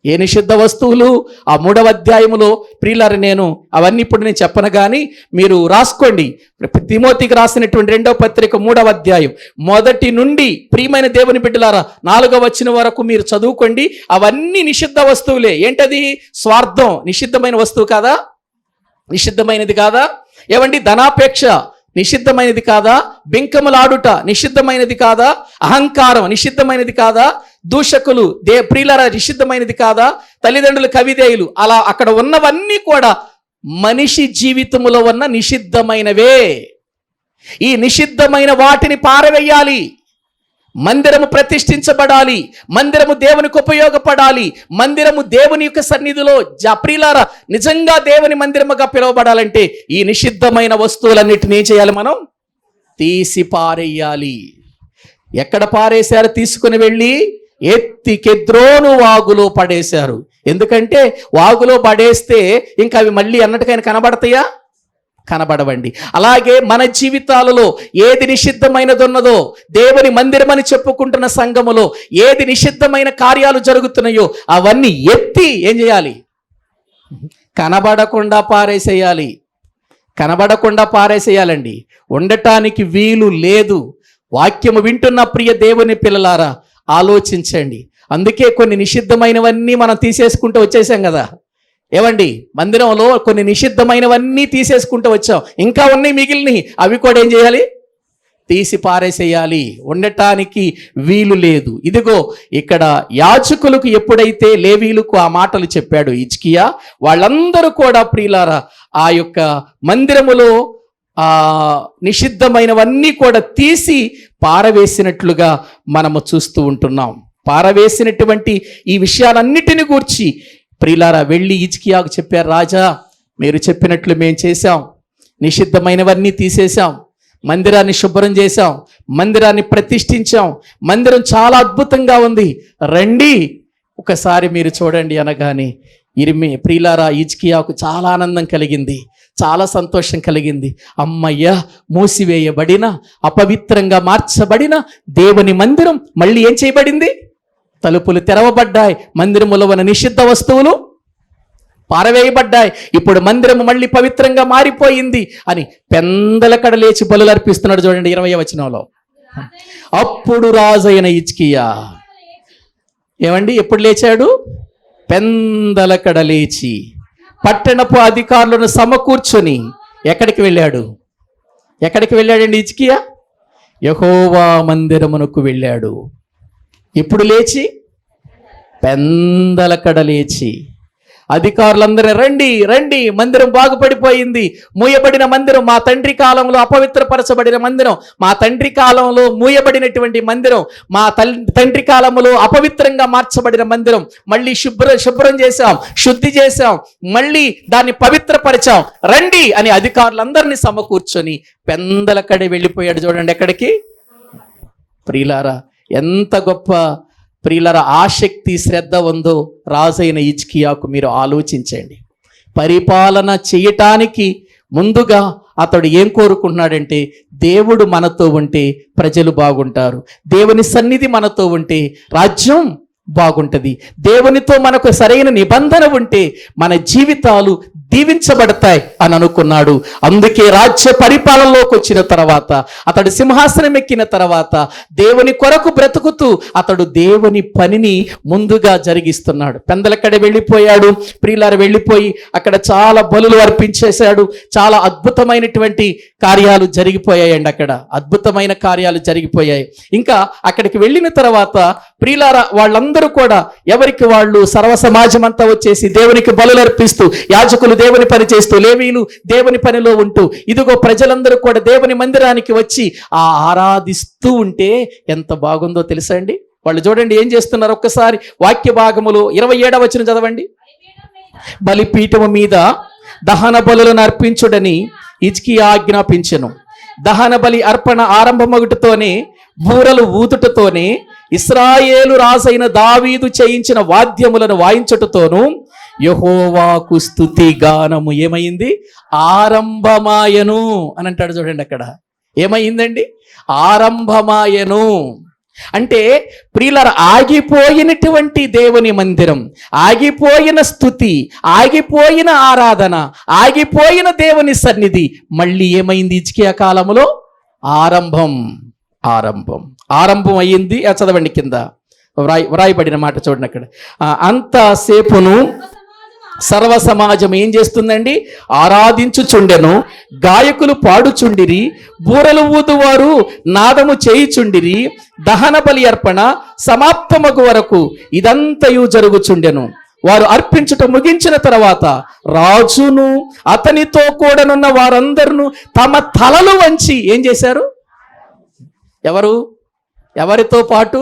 ఏ నిషిద్ధ వస్తువులు? ఆ 3వ అధ్యాయములో ప్రియులారా, నేను అవన్నీ ఇప్పుడు నేను చెప్పను, కానీ మీరు రాసుకోండి. తిమోతికి రాసినటువంటి 2వ పత్రిక 3వ అధ్యాయం 1 నుండి ప్రియమైన దేవుని బిడ్డలారా 4వ వచనం వరకు మీరు చదువుకోండి. అవన్నీ నిషిద్ధ వస్తువులే. ఏంటది? స్వార్థం నిషిద్ధమైన వస్తువు కాదా? నిషిద్ధమైనది కాదా? ఏమండి? ధనాపేక్ష నిషిద్ధమైనది కాదా? బింకములాడుట నిషిద్ధమైనది కాదా? అహంకారం నిషిద్ధమైనది కాదా? దూషకులు ప్రియులారా నిషిద్ధమైనది కాదా? తల్లిదండ్రులకు అవిధేయులు, అలా అక్కడ ఉన్నవన్నీ కూడా మనిషి జీవితంలో ఉన్న నిషిద్ధమైనవే. ఈ నిషిద్ధమైన వాటిని పారవేయాలి. మందిరము ప్రతిష్ఠించబడాలి. మందిరము దేవునికి ఉపయోగపడాలి. మందిరము దేవుని యొక్క సన్నిధిలో ప్రియులారా నిజంగా దేవుని మందిరముగా పిలువబడాలంటే ఈ నిషిద్ధమైన వస్తువులన్నిటినీ ఏం చేయాలి? మనం తీసి పారేయాలి. ఎక్కడ పారేశారు? తీసుకుని వెళ్ళి ఎత్తి కెద్రోను వాగులో పడేశారు. ఎందుకంటే వాగులో పడేస్తే ఇంకా అవి మళ్ళీ అన్నటికైనా కనబడతాయా? కనబడవండి. అలాగే మన జీవితాలలో ఏది నిషిద్ధమైనది ఉన్నదో, దేవుని మందిరమని చెప్పుకుంటున్న సంఘములో ఏది నిషిద్ధమైన కార్యాలు జరుగుతున్నాయో అవన్నీ ఎత్తి ఏం చేయాలి? కనబడకుండా పారేసేయాలి. కనబడకుండా పారేసేయాలండి. ఉండటానికి వీలు లేదు. వాక్యము వింటున్న ప్రియ దేవుని పిల్లలారా ఆలోచించండి. అందుకే కొన్ని నిషిద్ధమైనవన్నీ మనం తీసేసుకుంటూ వచ్చేసాం కదా. ఏమండి? మందిరంలో కొన్ని నిషిద్ధమైనవన్నీ తీసేసుకుంటూ వచ్చాం. ఇంకా ఉన్నాయి మిగిలినవి. అవి కూడా ఏం చేయాలి? తీసి పారేసేయాలి. ఉండటానికి వీలు లేదు. ఇదిగో ఇక్కడ యాజకులకు ఎప్పుడైతే లేవీలకు ఆ మాటలు చెప్పాడు హిజ్కియా, వాళ్ళందరూ కూడా ప్రియులారా ఆ యొక్క మందిరములో ఆ నిషిద్ధమైనవన్నీ కూడా తీసి పారవేసినట్లుగా మనము చూస్తూ ఉంటున్నాం. పారవేసినటువంటి ఈ విషయాలన్నిటిని గూర్చి ప్రియులారా వెళ్ళి హిజ్కియాకు చెప్పారు, రాజా మీరు చెప్పినట్లు మేము చేశాం, నిషిద్ధమైనవన్నీ తీసేశాం, మందిరాన్ని శుభ్రం చేశాం, మందిరాన్ని ప్రతిష్ఠించాం, మందిరం చాలా అద్భుతంగా ఉంది, రండి ఒకసారి మీరు చూడండి అనగానే ప్రియులారా హిజ్కియాకు చాలా ఆనందం కలిగింది, చాలా సంతోషం కలిగింది. అమ్మయ్య, మూసివేయబడిన అపవిత్రంగా మార్చబడిన దేవుని మందిరం మళ్ళీ ఏం చేయబడింది? తలుపులు తెరవబడ్డాయి, మందిరములో ఉన్న నిషిద్ధ వస్తువులు పారవేయబడ్డాయి, ఇప్పుడు మందిరము మళ్ళీ పవిత్రంగా మారిపోయింది అని పెందలకడ లేచి బలులు అర్పిస్తున్నాడు. చూడండి 20వ వచనంలో. అప్పుడు రాజైన హిజ్కియా ఏమండి ఎప్పుడు లేచాడు? పెందలకడ లేచి పట్టణపు అధికారులను సమకూర్చొని ఎక్కడికి వెళ్ళాడు? ఎక్కడికి వెళ్ళాడండి హిజ్కియా? యెహోవా మందిరమునకు వెళ్ళాడు. ఇప్పుడు లేచి పెందలకడ లేచి అధికారులందరూ రండి రండి, మందిరం బాగుపడిపోయింది, మూయబడిన మందిరం, మా తండ్రి కాలంలో అపవిత్రపరచబడిన మందిరం, మా తండ్రి కాలంలో మూయబడినటువంటి మందిరం, మా తండ్రి కాలంలో అపవిత్రంగా మార్చబడిన మందిరం మళ్ళీ శుభ్రం చేశాం, శుద్ధి చేశాం, మళ్ళీ దాన్ని పవిత్రపరిచాం, రండి అని అధికారులందరినీ సమకూర్చొని పెందలకడే వెళ్ళిపోయాడు. చూడండి ఎక్కడికి? ప్రియులారా, ఎంత గొప్ప ప్రియులారా ఆసక్తి శ్రద్ధ ఉందో రాజైన హిజ్కియాకు మీరు ఆలోచించండి. పరిపాలన చేయటానికి ముందుగా అతడు ఏం కోరుకుంటున్నాడంటే, దేవుడు మనతో ఉంటే ప్రజలు బాగుంటారు, దేవుని సన్నిధి మనతో ఉంటే రాజ్యం బాగుంటుంది, దేవునితో మనకు సరైన నిబంధన ఉంటే మన జీవితాలు దీవించబడతాయి అని అనుకున్నాడు. అందుకే రాజ్య పరిపాలనలోకి వచ్చిన తర్వాత, అతడు సింహాసనం ఎక్కిన తర్వాత దేవుని కొరకు బ్రతుకుతూ అతడు దేవుని పనిని ముందుగా జరిగిస్తున్నాడు. పెందలకడే వెళ్ళిపోయాడు. ప్రియులారు వెళ్ళిపోయి అక్కడ చాలా బలులు అర్పించేశాడు. చాలా అద్భుతమైనటువంటి కార్యాలు జరిగిపోయాయండి. అక్కడ అద్భుతమైన కార్యాలు జరిగిపోయాయి. ఇంకా అక్కడికి వెళ్ళిన తర్వాత ప్రియులారా వాళ్ళందరూ కూడా ఎవరికి వాళ్ళు సర్వ సమాజం అంతా వచ్చేసి దేవునికి బలులు అర్పిస్తూ, యాజకులు దేవుని పని చేస్తూ, లేవీయులు దేవుని పనిలో ఉంటూ, ఇదిగో ప్రజలందరూ కూడా దేవుని మందిరానికి వచ్చి ఆరాధిస్తూ ఉంటే ఎంత బాగుందో తెలుసా అండి. వాళ్ళు చూడండి ఏం చేస్తున్నారు. ఒక్కసారి వాక్య భాగములో 27వ వచనం చదవండి. బలిపీఠము మీద దహన బలులను అర్పించుడని హిజ్కియా ఆజ్ఞాపించెను. దహన బలి అర్పణ ఆరంభమగుటతోనే, బూరలు ఊదుటతోనే, ఇశ్రాయేలు రాజైన దావీదు చేయించిన వాద్యములను వాయించుటతోనూ యెహోవాకు స్తుతి గానము ఏమైంది? ఆరంభమాయను అని అంటాడు. చూడండి అక్కడ ఏమైందండి? ఆరంభమాయను. అంటే ప్రియులారా ఆగిపోయినటువంటి దేవుని మందిరం, ఆగిపోయిన స్తుతి, ఆగిపోయిన ఆరాధన, ఆగిపోయిన దేవుని సన్నిధి మళ్ళీ ఏమైంది? హిజ్కియా కాలంలో ఆరంభం అయ్యింది. చదవండి కింద వ్రాయబడిన మాట చూడండి అక్కడ. అంతసేపును సర్వ సమాజం ఏం చేస్తుందండి? ఆరాధించుచుండెను, గాయకులు పాడుచుండిరి, బూరలు ఊదువారు నాదము చేయుచుండిరి, దహన బలి అర్పణ సమాప్తమగు వరకు ఇదంతయు జరుగుచుండెను. వారు అర్పించుట ముగించిన తర్వాత రాజును అతనితో కూడనున్న వారందరూ తమ తలలు వంచి ఏం చేశారు? ఎవరితో పాటు?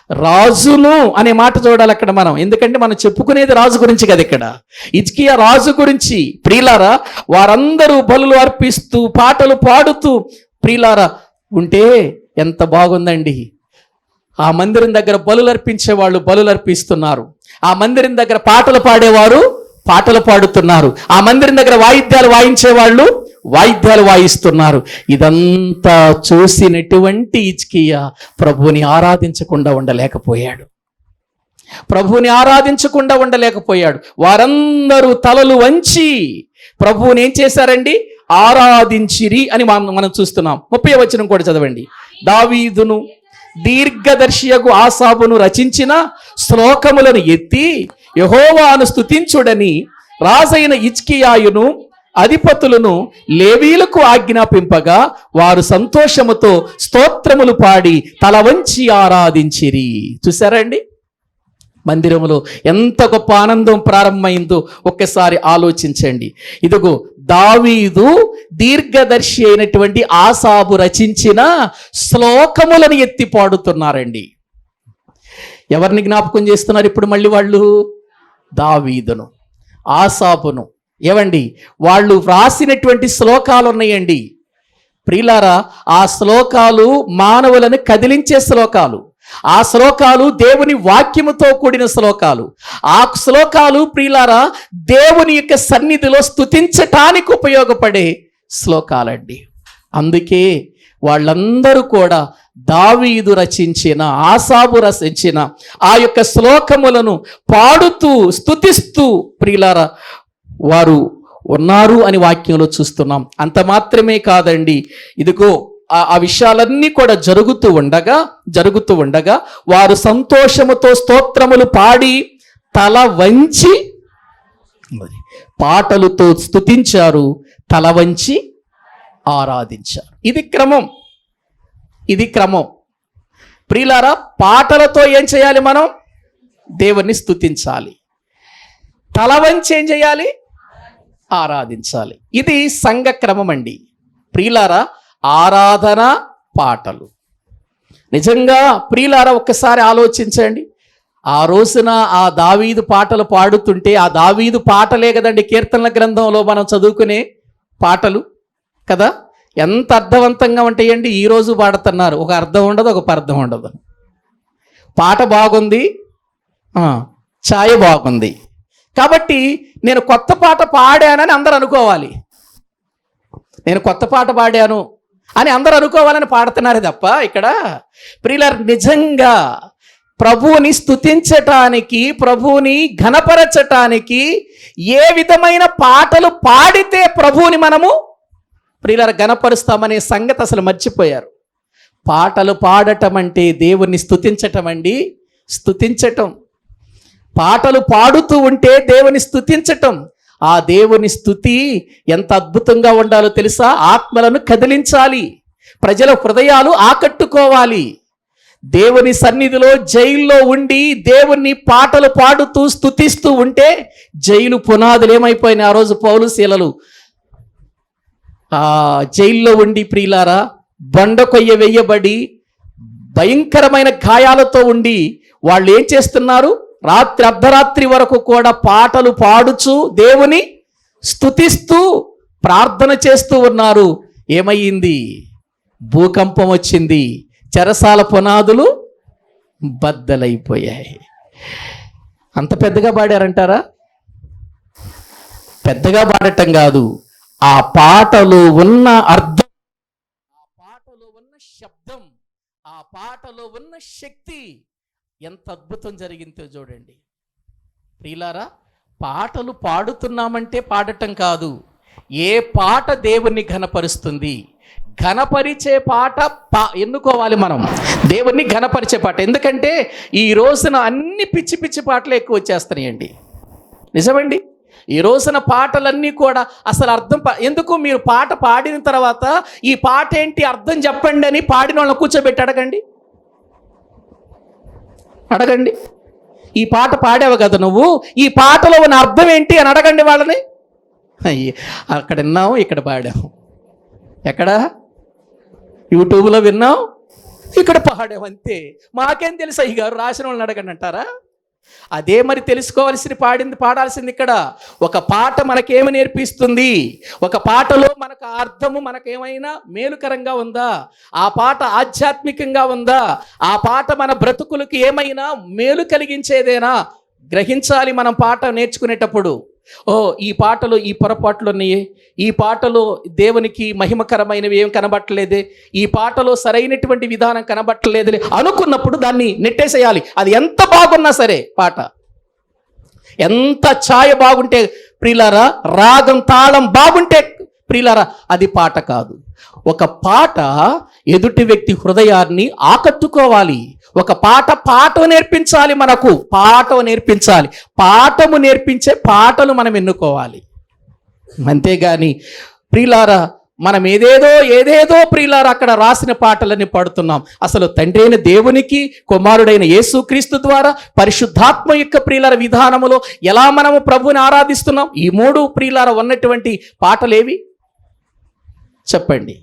రాజును అనే మాట చూడాలి అక్కడ మనం. ఎందుకంటే మనం చెప్పుకునేది రాజు గురించి కదా ఇక్కడ. హిజ్కియా రాజు గురించి. ప్రియులారా వారందరూ బలులు అర్పిస్తూ పాటలు పాడుతూ ప్రియులారా ఉంటే ఎంత బాగుందండి. ఆ మందిరం దగ్గర బలులు అర్పించే వాళ్ళు బలులు అర్పిస్తున్నారు, ఆ మందిరం దగ్గర పాటలు పాడేవారు పాటలు పాడుతున్నారు, ఆ మందిరం దగ్గర వాయిద్యాలు వాయించే వాళ్ళు వాయిద్యాలు వాయిస్తున్నారు. ఇదంతా చూసినటువంటి హిజ్కియా ప్రభువుని ఆరాధించకుండా ఉండలేకపోయాడు. వారందరూ తలలు వంచి ప్రభువుని ఏం చేశారండి? ఆరాధించిరి అని మనం చూస్తున్నాం. 30వ వచనం కూడా చదవండి. దావీదును దీర్ఘదర్శియగు ఆసాబును రచించిన శ్లోకములను ఎత్తి యెహోవాను స్తుతించుడని రాజైన హిజ్కియాయును అధిపతులను లేవీలకు ఆజ్ఞాపింపగా వారు సంతోషముతో స్తోత్రములు పాడి తల వంచి ఆరాధించిరి. చూసారండి మందిరములో ఎంత గొప్ప ఆనందం ప్రారంభమైందో ఒక్కసారి ఆలోచించండి. ఇదిగో దావీదు దీర్ఘదర్శి అయినటువంటి ఆసాబు రచించిన శ్లోకములను ఎత్తి పాడుతున్నారండి. ఎవరిని జ్ఞాపకం చేస్తున్నారు ఇప్పుడు మళ్ళీ వాళ్ళు? దావీదును, ఆసాబును. ఏవండి, వాళ్ళు వ్రాసినటువంటి శ్లోకాలు ఉన్నాయండి ప్రియులారా. ఆ శ్లోకాలు మానవులను కదిలించే శ్లోకాలు. ఆ శ్లోకాలు దేవుని వాక్యముతో కూడిన శ్లోకాలు. ఆ శ్లోకాలు ప్రియులారా దేవుని యొక్క సన్నిధిలో స్తుతించటానికి ఉపయోగపడే శ్లోకాలండి. అందుకే వాళ్ళందరూ కూడా దావీదు రచించిన, ఆసాబు రచించిన ఆ యొక్క శ్లోకములను పాడుతూ స్తుతిస్తూ ప్రియులారా వారు ఉన్నారు అని వాక్యంలో చూస్తున్నాం. అంత మాత్రమే కాదండి, ఇదిగో ఆ విషయాలన్నీ కూడా జరుగుతూ ఉండగా వారు సంతోషముతో స్తోత్రములు పాడి తల వంచి పాటలతో స్తుతించారు, తల వంచి ఆరాధించారు. ఇది క్రమం ప్రియులారా. పాటలతో ఏం చేయాలి? మనం దేవుణ్ణి స్తుతించాలి. తల వంచి ఏం చేయాలి? ఆరాధించాలి. ఇది సంఘ క్రమం అండి ప్రియులారా. ఆరాధన పాటలు నిజంగా ప్రియులారా ఒక్కసారి ఆలోచించండి. ఆ రోజున ఆ దావీదు పాటలు పాడుతుంటే, ఆ దావీదు పాటలే కదండి కీర్తనల గ్రంథంలో మనం చదువుకునే పాటలు కదా, ఎంత అర్థవంతంగా ఉంటాయండి. ఈరోజు పాడుతున్నారు, ఒక అర్థం ఉండదు, ఒక పర్థం ఉండదు. పాట బాగుంది, ఛాయ బాగుంది కాబట్టి నేను కొత్త పాట పాడానని అందరూ అనుకోవాలి. నేను కొత్త పాట పాడాను అని అందరూ అనుకోవాలని పాడుతున్నారు తప్ప ఇక్కడ ప్రియులారా నిజంగా ప్రభువుని స్తుతించటానికి, ప్రభువుని ఘనపరచటానికి ఏ విధమైన పాటలు పాడితే ప్రభువుని మనము ప్రియులారా ఘనపరుస్తామనే సంగతి అసలు మర్చిపోయారు. పాటలు పాడటం అంటే దేవుణ్ణి స్తుతించటం అండి. స్తుతించటం, పాటలు పాడుతూ ఉంటే దేవుని స్తుతించటం. ఆ దేవుని స్తుతి ఎంత అద్భుతంగా ఉండాలో తెలుసా? ఆత్మలను కదిలించాలి, ప్రజల హృదయాలు ఆకట్టుకోవాలి. దేవుని సన్నిధిలో జైల్లో ఉండి దేవుణ్ణి పాటలు పాడుతూ స్తుతిస్తూ ఉంటే జైలు పునాదులు ఏమైపోయినాయి? ఆ రోజు పౌలు శీలలు జైల్లో ఉండి ప్రియులారా బండ కొయ్య వేయబడి భయంకరమైన గాయాలతో ఉండి వాళ్ళు ఏం చేస్తున్నారు? రాత్రి అర్ధరాత్రి వరకు కూడా పాటలు పాడుచు దేవుని స్తుతిస్తూ ప్రార్థన చేస్తూ ఉన్నారు. ఏమయ్యింది? భూకంపం వచ్చింది, చెరసాల పునాదులు బద్దలైపోయాయి. అంత పెద్దగా పాడారంటారా? పెద్దగా పాడటం కాదు, ఆ పాటలో ఉన్న అర్థం, ఆ పాటలో ఉన్న శబ్దం, ఆ పాటలో ఉన్న శక్తి ఎంత అద్భుతం జరిగిందో చూడండి ప్రియులారా. పాటలు పాడుతున్నామంటే పాడటం కాదు, ఏ పాట దేవుణ్ణి ఘనపరుస్తుంది, ఘనపరిచే పాట ఎన్నుకోవాలి మనం, దేవుణ్ణి ఘనపరిచే పాట. ఎందుకంటే ఈ రోజున అన్ని పిచ్చి పిచ్చి పాటలు ఎక్కువ వచ్చేస్తున్నాయండి. నిజమండి, ఈ రోజున పాటలన్నీ కూడా అసలు అర్థం ఎందుకు? మీరు పాట పాడిన తర్వాత ఈ పాట ఏంటి అర్థం చెప్పండి అని పాడిన వాళ్ళని కూర్చోబెట్టి అడగండి. ఈ పాట పాడావు కదా నువ్వు, ఈ పాటలో ఉన్న అర్థం ఏంటి అని అడగండి వాళ్ళని. అక్కడ విన్నాము, ఇక్కడ పాడాము, ఎక్కడ యూట్యూబ్లో విన్నాం, ఇక్కడ పాడాము, అంతే. మాకేం తెలుసు అయ్యగారు, రాసిన వాళ్ళని అడగండి అంటారా? అదే మరి తెలుసుకోవాల్సింది, పాడాల్సింది. ఇక్కడ ఒక పాట మనకేమి నేర్పిస్తుంది, ఒక పాటలో మనకు అర్థము మనకేమైనా మేలుకరంగా ఉందా, ఆ పాట ఆధ్యాత్మికంగా ఉందా, ఆ పాట మన బ్రతుకులకు ఏమైనా మేలు కలిగించేదేనా గ్రహించాలి మనం పాట నేర్చుకునేటప్పుడు. ఈ పాటలో ఈ పొరపాట్లు ఉన్నాయి, ఈ పాటలో దేవునికి మహిమకరమైనవి ఏం కనబట్టలేదే, ఈ పాటలో సరైనటువంటి విధానం కనబట్టలేదు అనుకున్నప్పుడు దాన్ని నెట్టేసేయాలి. అది ఎంత బాగున్నా సరే, పాట ఎంత ఛాయ బాగుంటే ప్రియులారా, రాగం తాళం బాగుంటే ప్రియులారా, అది పాట కాదు. ఒక పాట ఎదుటి వ్యక్తి హృదయాన్ని ఆకట్టుకోవాలి. ఒక పాటను నేర్పించాలి, మనకు పాటను నేర్పించాలి. పాఠము నేర్పించే పాటలు మనం ఎన్నుకోవాలి. అంతేగాని ప్రియులారా మనం ఏదేదో ప్రియులారా అక్కడ రాసిన పాటలని పాడుతున్నాం. అసలు తండ్రి అయిన దేవునికి, కుమారుడైన యేసుక్రీస్తు ద్వారా, పరిశుద్ధాత్మ యొక్క ప్రియులార విధానములో ఎలా మనము ప్రభువుని ఆరాధిస్తున్నాం? ఈ మూడు ప్రియులార ఉన్నటువంటి పాటలేవి చెప్పండి.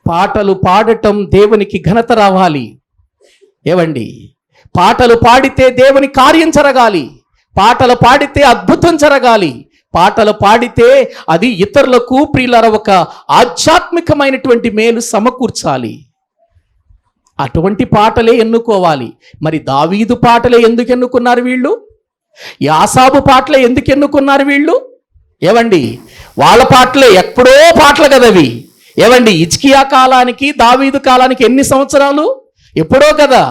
పాటలు పాడటం దేవునికి ఘనత రావాలి. ఏవండి, పాటలు పాడితే దేవుని కార్యం జరగాలి. పాటలు పాడితే అద్భుతం జరగాలి. పాటలు పాడితే అది ఇతరులకు ప్రియులార ఒక ఆధ్యాత్మికమైనటువంటి మేలు సమకూర్చాలి. అటువంటి పాటలే ఎన్నుకోవాలి. మరి దావీదు పాటలే ఎందుకు ఎన్నుకున్నారు వీళ్ళు? యాసాబు పాటలే ఎందుకు ఎన్నుకున్నారు వీళ్ళు? ఏవండి, వాళ్ళ పాటలే ఎప్పుడో పాటలు కదవి. ఏవండి, హిజ్కియా కాలానికి దావీదు కాలానికి ఎన్ని సంవత్సరాలు? ఎప్పుడో కదా.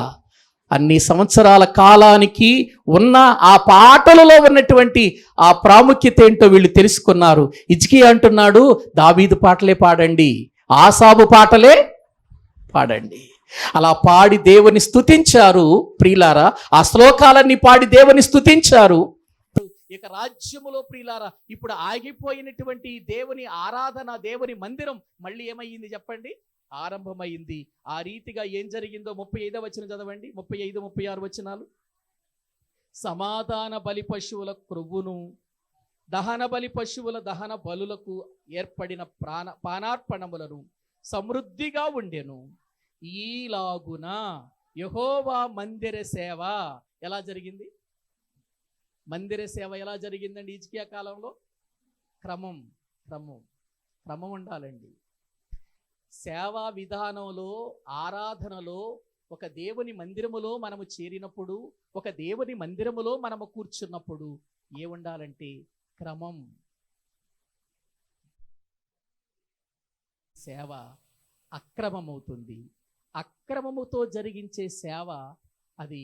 అన్ని సంవత్సరాల కాలానికి ఉన్న ఆ పాటలలో ఉన్నటువంటి ఆ ప్రాముఖ్యత ఏంటో వీళ్ళు తెలుసుకున్నారు. హిజ్కియా అంటున్నాడు, దావీదు పాటలే పాడండి, ఆసాబు పాటలే పాడండి. అలా పాడి దేవుని స్తుతించారు ప్రియులారా. ఆ శ్లోకాలన్నీ పాడి దేవుని స్తుతించారు. ఇక రాజ్యములో ప్రియులారా ఇప్పుడు ఆగిపోయినటువంటి దేవుని ఆరాధన, దేవుని మందిరం మళ్ళీ ఏమయ్యింది చెప్పండి? ఆరంభమైంది. ఆ రీతిగా ఏం జరిగిందో 35వ వచనం చదవండి. 35, 36 వచనాలు. సమాధాన బలి పశువుల క్రొవ్వును, దహన బలి పశువుల దహన బలులకు ఏర్పడిన పానార్పణములను సమృద్ధిగా ఉండెను. ఈలాగున యెహోవా మందిర సేవ ఎలా జరిగింది? మందిర సేవ ఎలా జరిగిందండి హిజ్కియా కాలంలో? క్రమం ఉండాలండి. సేవా విధానంలో, ఆరాధనలో, ఒక దేవుని మందిరములో మనము చేరినప్పుడు, ఒక దేవుని మందిరములో మనము కూర్చున్నప్పుడు ఏముండాలంటే క్రమం. సేవ అక్రమమవుతుంది. అక్రమముతో జరిగించే సేవ అది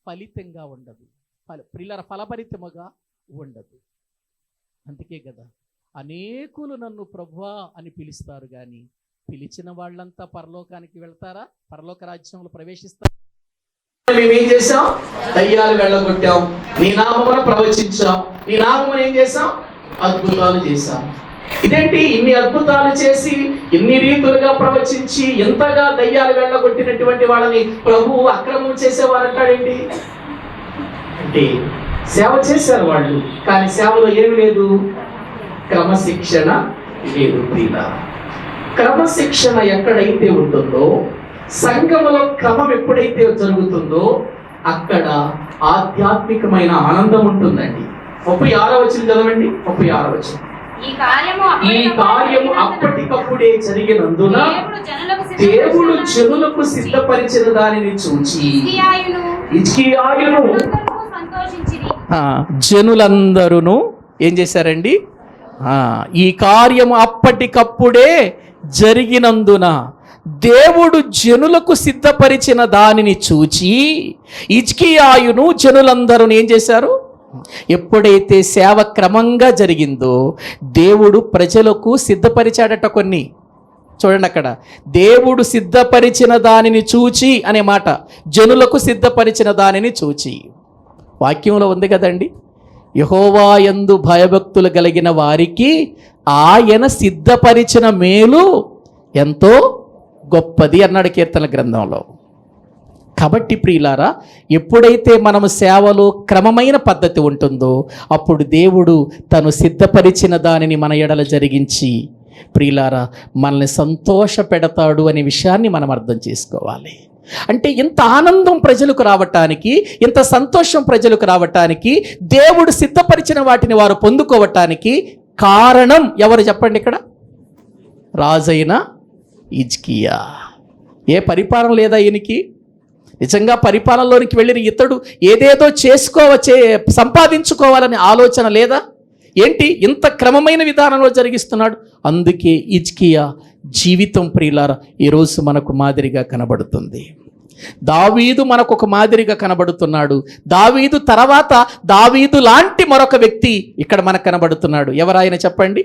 ఫలితంగా ఉండదు, ప్రియులార ఫలభరితముగా ఉండదు. అందుకే కదా అనేకులు నన్ను ప్రభువా అని పిలుస్తారు, కానీ పిలిచిన వాళ్ళంతా పరలోకానికి వెళ్తారా? పరలోక రాజ్యంలో ప్రవేశిస్తారు? మేమేం చేసాం? దయ్యాలు వెళ్ళగొట్టాం, నీ నామమున ప్రవచించాం, నీ నామమున ఏం చేసాం? అద్భుతాలు చేశాం. ఇదేంటి, ఇన్ని అద్భుతాలు చేసి, ఇన్ని రీతులుగా ప్రవచించి, ఎంతగా దయ్యాలు వెళ్ళగొట్టినటువంటి వాళ్ళని ప్రభువు అక్రమం చేసేవారంటాడేంటి? అంటే సేవ చేశారు వాళ్ళు, కానీ సేవలో ఏమి లేదు? క్రమశిక్షణ లేదు. ప్రియులారా, క్రమశిక్షణ ఎక్కడైతే ఉంటుందో, సంఘములో క్రమం ఎప్పుడైతే జరుగుతుందో అక్కడ ఆధ్యాత్మికమైన ఆనందం ఉంటుందండి. 36వ వచనం చదవండి. 36వ వచనం. ఈ కార్యము అప్పటికప్పుడే జరిగినందున దేవుడు జనులకు సిద్ధపరిచిన దానిని చూచి హిజ్కియాయును జనులందరూ ఏం చేశారండి? ఈ కార్యము అప్పటికప్పుడే జరిగినందున దేవుడు జనులకు సిద్ధపరిచిన దానిని చూచి హిజ్కియాయును జనులందరూ ఏం చేశారు? ఎప్పుడైతే సేవ క్రమంగా జరిగిందో దేవుడు ప్రజలకు సిద్ధపరిచాడట కొన్ని. చూడండి అక్కడ, దేవుడు సిద్ధపరిచిన దానిని చూచి అనే మాట, జనులకు సిద్ధపరిచిన దానిని చూచి. వాక్యంలో ఉంది కదండి, యెహోవా యందు భయభక్తులు కలిగిన వారికి ఆయన సిద్ధపరిచిన మేలు ఎంతో గొప్పది అన్నాడు కీర్తన గ్రంథంలో. కాబట్టి ప్రియులారా, ఎప్పుడైతే మనము సేవలో క్రమమైన పద్ధతి ఉంటుందో అప్పుడు దేవుడు తను సిద్ధపరిచిన దానిని మన ఎడల జరిగించి ప్రియులారా మనల్ని సంతోష పెడతాడు అనే విషయాన్ని మనం అర్థం చేసుకోవాలి. అంటే ఇంత ఆనందం ప్రజలకు రావటానికి, ఇంత సంతోషం ప్రజలకు రావటానికి, దేవుడు సిద్ధపరిచిన వాటిని వారు పొందుకోవటానికి కారణం ఎవరు చెప్పండి? ఇక్కడ రాజైన హిజ్కియా. ఏ పరిపాలన లేదా ఈయనకి? నిజంగా పరిపాలనలోనికి వెళ్ళిన ఇతడు ఏదేదో సంపాదించుకోవాలనే ఆలోచన లేదా? ఏంటి ఇంత క్రమమైన విధానంలో జరిగిస్తున్నాడు? అందుకే హిజ్కియా జీవితం ప్రియులారా ఈరోజు మనకు మాదిరిగా కనబడుతుంది. దావీదు మనకు ఒక మాదిరిగా కనబడుతున్నాడు. దావీదు తర్వాత దావీదు లాంటి మరొక వ్యక్తి ఇక్కడ మనకు కనబడుతున్నాడు. ఎవరాయన చెప్పండి?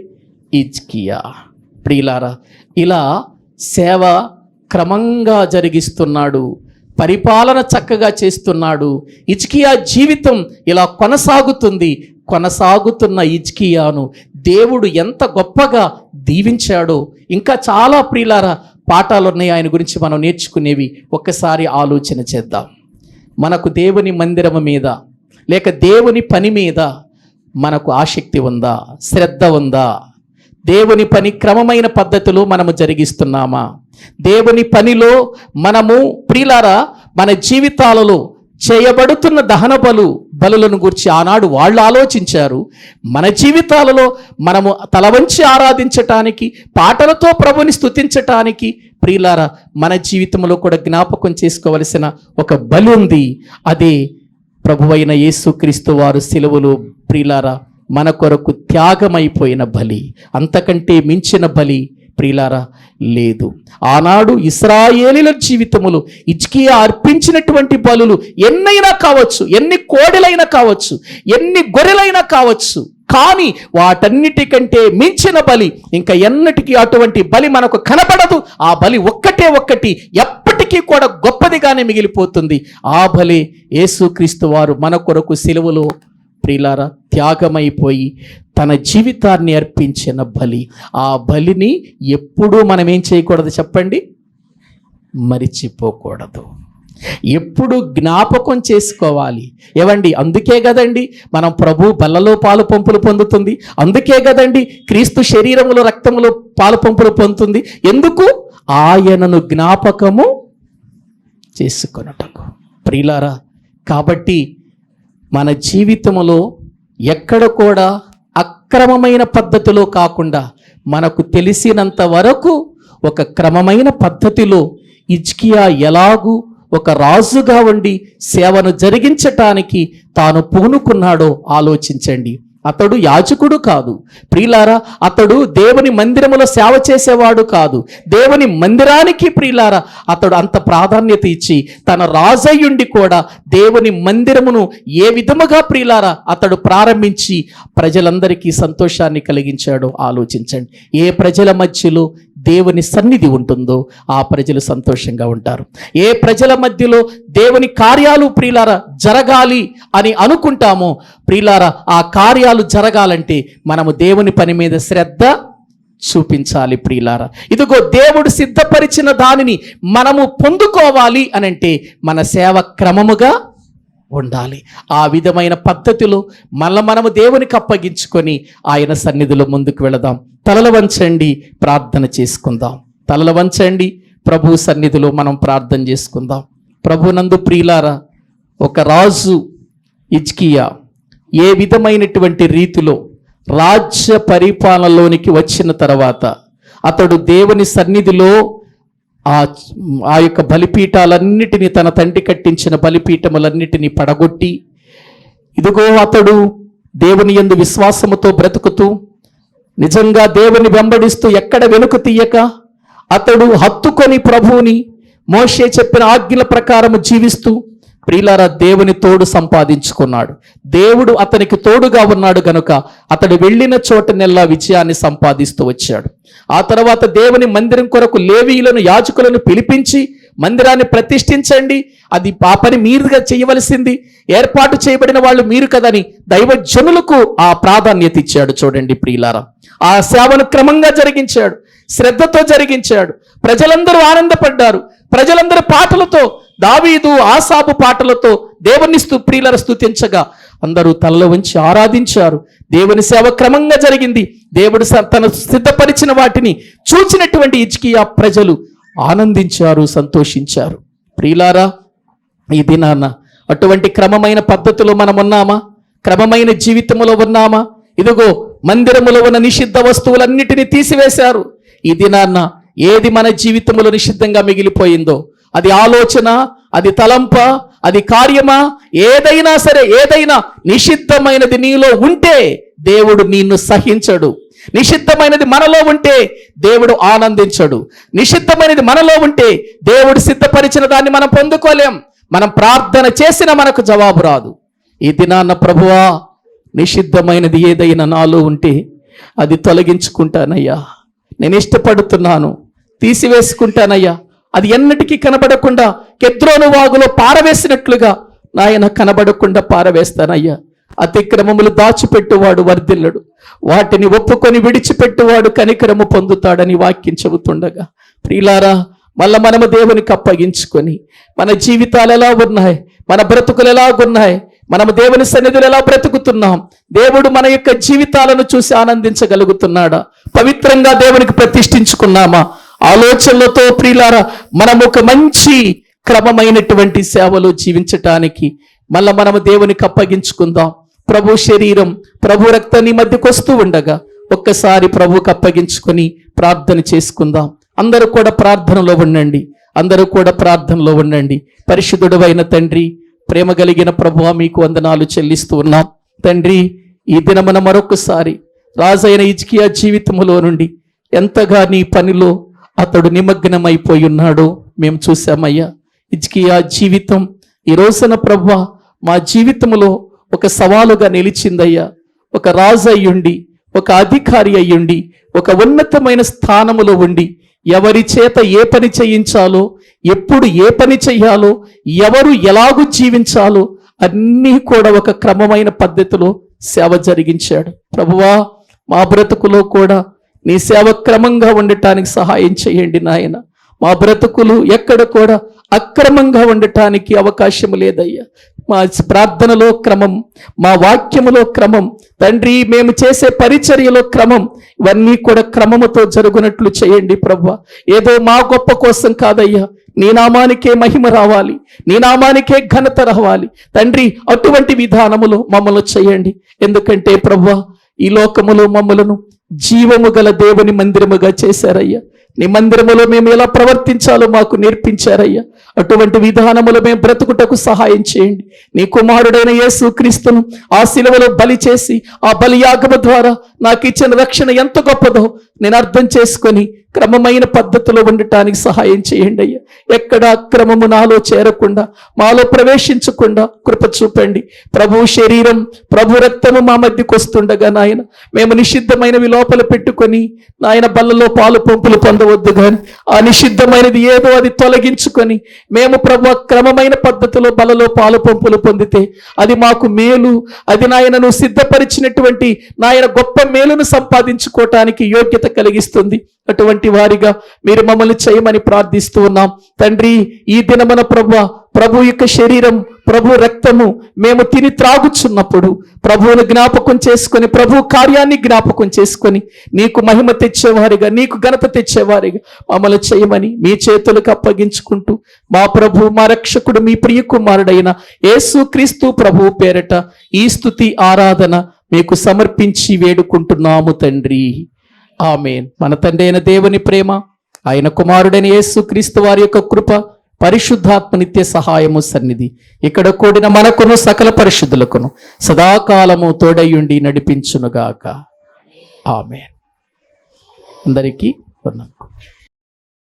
హిజ్కియా. ప్రియులారా, ఇలా సేవ క్రమంగా జరిగిస్తున్నాడు, పరిపాలన చక్కగా చేస్తున్నాడు. హిజ్కియా జీవితం ఇలా కొనసాగుతుంది. కొనసాగుతున్న హిజ్కియాను దేవుడు ఎంత గొప్పగా దీవించాడో ఇంకా చాలా ప్రియులారా పాఠాలు ఉన్నాయి ఆయన గురించి మనం నేర్చుకునేవి. ఒక్కసారి ఆలోచన చేద్దాం. మనకు దేవుని మందిరము మీద లేక దేవుని పని మీద మనకు ఆసక్తి ఉందా, శ్రద్ధ ఉందా? దేవుని పని క్రమమైన పద్ధతిలో మనము జరిగిస్తున్నామా? దేవుని పనిలో మనము ప్రియులారా మన జీవితాలలో చేయబడుతున్న దహన బలులను గురించి ఆనాడు వాళ్ళు ఆలోచించారు. మన జీవితాలలో మనము తలవంచి ఆరాధించటానికి, పాటలతో ప్రభుని స్తుతించటానికి ప్రియులారా మన జీవితంలో కూడా జ్ఞాపకం చేసుకోవలసిన ఒక బలి ఉంది. అదే ప్రభువైన యేసుక్రీస్తు వారు సిలువలో ప్రియులారా మన కొరకు త్యాగమైపోయిన బలి. అంతకంటే మించిన బలి ప్రియులారా లేదు. ఆనాడు ఇశ్రాయేలీల జీవితములు హిజ్కియా అర్పించినటువంటి బలులు ఎన్నైనా కావచ్చు, ఎన్ని కోడెలైనా కావచ్చు, ఎన్ని గొర్రెలైనా కావచ్చు, కానీ వాటన్నిటికంటే మించిన బలి ఇంకా ఎన్నటికీ అటువంటి బలి మనకు కనబడదు. ఆ బలి ఒక్కటి ఎప్పటికీ కూడా గొప్పదిగానే మిగిలిపోతుంది. ఆ బలి యేసుక్రీస్తు వారు మన కొరకు సిలువలో ప్రియులారా త్యాగమైపోయి తన జీవితాన్ని అర్పించిన బలి. ఆ బలిని ఎప్పుడూ మనం ఏం చేయకూడదు చెప్పండి? మరిచిపోకూడదు. ఎప్పుడు జ్ఞాపకం చేసుకోవాలి. ఏవండి, అందుకే కదండి మనం ప్రభు బల్లలో పాలు పంపులు పొందుతుంది. అందుకే కదండి క్రీస్తు శరీరములో రక్తములో పాలు పంపులు పొందుతుంది. ఎందుకు? ఆయనను జ్ఞాపకము చేసుకొనుటకు. ప్రియులారా, కాబట్టి మన జీవితంలో ఎక్కడ కూడా అక్రమమైన పద్ధతిలో కాకుండా మనకు తెలిసినంత వరకు ఒక క్రమమైన పద్ధతిలో హిజ్కియా ఎలాగూ ఒక రాజుగా ఉండి సేవను జరిగించటానికి తాను పూనుకున్నాడో ఆలోచించండి. అతడు యాజకుడు కాదు ప్రియులారా, అతడు దేవుని మందిరములో సేవ చేసేవాడు కాదు. దేవుని మందిరానికి ప్రియులారా అతడు అంత ప్రాధాన్యత ఇచ్చి తన రాజయ్యుండి కూడా దేవుని మందిరమును ఏ విధముగా ప్రియులారా అతడు ప్రారంభించి ప్రజలందరికీ సంతోషాన్ని కలిగించాడో ఆలోచించండి. ఏ ప్రజల మధ్యలో దేవుని సన్నిధి ఉంటుందో ఆ ప్రజలు సంతోషంగా ఉంటారు. ఏ ప్రజల మధ్యలో దేవుని కార్యాలు ప్రియులారా జరగాలి అని అనుకుంటామో ప్రియులారా ఆ కార్యాలు జరగాలంటే మనము దేవుని పని మీద శ్రద్ధ చూపించాలి. ప్రియులారా, ఇదిగో దేవుడు సిద్ధపరిచిన దానిని మనము పొందుకోవాలి అనంటే మన సేవ క్రమముగా ఉండాలి. ఆ విధమైన పద్ధతిలో మనము దేవునికి అప్పగించుకొని ఆయన సన్నిధిలో ముందుకు వెళదాం. తలలు వంచండి, ప్రార్థన చేసుకుందాం. తలలు వంచండి, ప్రభు సన్నిధిలో మనం ప్రార్థన చేసుకుందాం. ప్రభునందు ప్రియులారా, ఒక రాజు హిజ్కియా ఏ విధమైనటువంటి రీతిలో రాజ్య పరిపాలనలోనికి వచ్చిన తర్వాత అతడు దేవుని సన్నిధిలో ఆ యొక్క బలిపీఠాలన్నిటినీ తన తండ్రి కట్టించిన బలిపీఠములన్నిటినీ పడగొట్టి ఇదిగో అతడు దేవుని యందు విశ్వాసముతో బ్రతుకుతూ నిజంగా దేవుని వెంబడిస్తూ ఎక్కడ వెనుక తీయక అతడు హత్తుకొని ప్రభువుని మోషే చెప్పిన ఆజ్ఞల ప్రకారము జీవిస్తూ ప్రియులారా దేవుని తోడు సంపాదించుకున్నాడు. దేవుడు అతనికి తోడుగా ఉన్నాడు గనుక అతడు వెళ్ళిన చోటనెల్లా విజయాన్ని సంపాదిస్తూ వచ్చాడు. ఆ తర్వాత దేవుని మందిరం కొరకు లేవీయులను యాజకులను పిలిపించి మందిరాన్ని ప్రతిష్ఠించండి, అది ఆ పని మీరుగా చేయవలసింది, ఏర్పాటు చేయబడిన వాళ్ళు మీరు కదని దైవజనులకు ఆ ప్రాధాన్యత ఇచ్చాడు. చూడండి ప్రియులారా, ఆ సేవను క్రమంగా జరిగించాడు, శ్రద్ధతో జరిగించాడు. ప్రజలందరూ ఆనందపడ్డారు. ప్రజలందరూ పాటలతో, దావీదు ఆసాపు పాటలతో దేవుని ప్రియులను స్తుతించగా అందరూ తలలో ఉంచి ఆరాధించారు. దేవుని సేవ క్రమంగా జరిగింది. దేవుడు తన సిద్ధపరిచిన వాటిని చూచినటువంటి హిజ్కియా ప్రజలు ఆనందించారు, సంతోషించారు. ప్రియులారా, ఈ దినాన అటువంటి క్రమమైన పద్ధతిలో మనం ఉన్నామా? క్రమమైన జీవితంలో ఉన్నామా? ఇదిగో మందిరములో ఉన్న నిషిద్ధ వస్తువులన్నిటినీ తీసివేశారు. ఈ దినాన్న ఏది మన జీవితంలో నిషిద్ధంగా మిగిలిపోయిందో, అది ఆలోచన, అది తలంప, అది కార్యమా, ఏదైనా సరే, ఏదైనా నిషిద్ధమైనది నీలో ఉంటే దేవుడు నిన్ను సహించడు. నిషిద్ధమైనది మనలో ఉంటే దేవుడు ఆనందించడు. నిషిద్ధమైనది మనలో ఉంటే దేవుడు సిద్ధపరిచిన దాన్ని మనం పొందుకోలేం. మనం ప్రార్థన చేసినా మనకు జవాబు రాదు. ఈ దినాన్న ప్రభువా, నిషిద్ధమైనది ఏదైనా నాలో ఉంటే అది తొలగించుకుంటానయ్యా, నేను ఇష్టపడుతున్నాను, తీసివేసుకుంటానయ్యా. అది ఎన్నటికీ కనబడకుండా కెద్రోను వాగులో పారవేసినట్లుగా నాయన కనబడకుండా పారవేస్తానయ్యా. అతిక్రమములు దాచిపెట్టువాడు వర్ధిల్లడు, వాటిని ఒప్పుకొని విడిచిపెట్టువాడు కనికరము పొందుతాడని వాక్యం చెబుతుండగా, ప్రియులారా, మళ్ళా మనము దేవునికి అప్పగించుకొని మన జీవితాలు ఎలా ఉన్నాయి, మన బ్రతుకులు ఎలాగున్నాయి, మనము దేవుని సన్నిధిలో ఎలా బ్రతుకుతున్నాం, దేవుడు మన యొక్క జీవితాలను చూసి ఆనందించగలుగుతున్నాడా, పవిత్రంగా దేవునికి ప్రతిష్ఠించుకున్నామా? ఆలోచనలతో ప్రియులారా మనం ఒక మంచి క్రమమైనటువంటి సేవలో జీవించటానికి మళ్ళా మనము దేవునికి అప్పగించుకుందాం. ప్రభు శరీరం, ప్రభు రక్తాన్ని మధ్యకు వస్తూ ఉండగా ఒక్కసారి ప్రభువుకి అప్పగించుకొని ప్రార్థన చేసుకుందాం. అందరూ కూడా ప్రార్థనలో ఉండండి, అందరూ కూడా ప్రార్థనలో ఉండండి. పరిశుద్ధుడైన తండ్రి, ప్రేమ కలిగిన ప్రభువా, మీకు వందనాలు చెల్లిస్తూ ఉన్నాం తండ్రి. ఈ దినమున మరొకసారి రాజైన హిజ్కియా జీవితంలో నుండి ఎంతగా నీ పనిలో అతడు నిమగ్నమైపోయి ఉన్నాడో మేము చూసామయ్యా. హిజ్కియా జీవితం ఈ రోజున ప్రభువా మా జీవితంలో ఒక సవాలుగా నిలిచిందయ్యా. ఒక రాజు అయ్యుండి, ఒక అధికారి అయ్యుండి, ఒక ఉన్నతమైన స్థానములో ఉండి ఎవరి చేత ఏ పని చేయించాలో, ఎప్పుడు ఏ పని చెయ్యాలో, ఎవరు ఎలాగూ జీవించాలో అన్నీ కూడా ఒక క్రమమైన పద్ధతిలో సేవ జరిగించాడు. ప్రభువా, మా బ్రతుకులో కూడా నీ సేవ క్రమంగా ఉండటానికి సహాయం చేయండి నాయన. మా బ్రతుకులు ఎక్కడ కూడా అక్రమంగా ఉండటానికి అవకాశం లేదయ్యా. మా ప్రార్థనలో క్రమం, మా వాక్యములో క్రమం తండ్రి, మేము చేసే పరిచర్యలో క్రమం, ఇవన్నీ కూడా క్రమముతో జరుగునట్లు చేయండి ప్రభువా. ఏదో మా గొప్ప కోసం కాదయ్యా, నీ నామానికే మహిమ రావాలి, నీ నామానికే ఘనత రావాలి తండ్రి. అటువంటి విధానములో మమ్మల్ని చేయండి. ఎందుకంటే ప్రభువా, ఈ లోకములో మమ్మలను జీవము గల దేవుని మందిరముగా చేశారయ్యా. నీ మందిరములో మేము ఎలా ప్రవర్తించాలో మాకు నేర్పించారయ్యా. అటువంటి విధానములో మేము బ్రతుకుటకు సహాయం చేయండి. నీ కుమారుడైన యేసు క్రీస్తును ఆ శిలువలో బలి చేసి ఆ బలియాగము ద్వారా నాకు ఇచ్చిన రక్షణ ఎంత గొప్పదో నేను అర్థం చేసుకొని క్రమమైన పద్ధతిలో ఉండటానికి సహాయం చేయండి అయ్యా. ఎక్కడ అక్రమము నాలో చేరకుండా, మాలో ప్రవేశించకుండా కృప చూపండి. ప్రభు శరీరం, ప్రభు రక్తము మా మధ్యకు వస్తుండగా నాయన మేము నిషిద్ధమైనవి లోపల పెట్టుకొని నాయన బల్లలో పాలు పంపులు పొందవద్దు, కానీ ఆ నిషిద్ధమైనది ఏదో అది తొలగించుకొని మేము ప్రభు క్రమమైన పద్ధతిలో బలలో పాలు పంపులు పొందితే అది మాకు మేలు. అది నాయన నువ్వు సిద్ధపరిచినటువంటి నాయన గొప్ప మేలును సంపాదించుకోవటానికి యోగ్యత కలిగిస్తుంది. అటువంటి వారిగా మీరు మమ్మల్ని చేయమని ప్రార్థిస్తూ ఉన్నాం తండ్రి. ఈ దినమన ప్రభు యొక్క శరీరం, ప్రభు రక్తము మేము తిని త్రాగుచున్నప్పుడు ప్రభువును జ్ఞాపకం చేసుకొని, ప్రభు కార్యాన్ని జ్ఞాపకం చేసుకొని నీకు మహిమ తెచ్చేవారిగా, నీకు ఘనత తెచ్చేవారిగా మమ్మల్ని చేయమని మీ చేతులకు అప్పగించుకుంటూ మా ప్రభు, మా రక్షకుడు, మీ ప్రియ కుమారుడైన యేసు క్రీస్తు ప్రభు పేరట ఈ స్తుతి ఆరాధన మీకు సమర్పించి వేడుకుంటున్నాము తండ్రి. ఆమేన్. మన తండ్రి అయిన దేవుని ప్రేమ, ఆయన కుమారుడైన యేసు క్రీస్తు వారి యొక్క కృప, పరిశుద్ధాత్మ నిత్య సహాయము సన్నిధి ఇక్కడ కూడిన మనకును సకల పరిశుద్ధులకును సదాకాలము తోడయుండి నడిపించునుగాక. ఆమేన్. అందరికీ వందనాలు.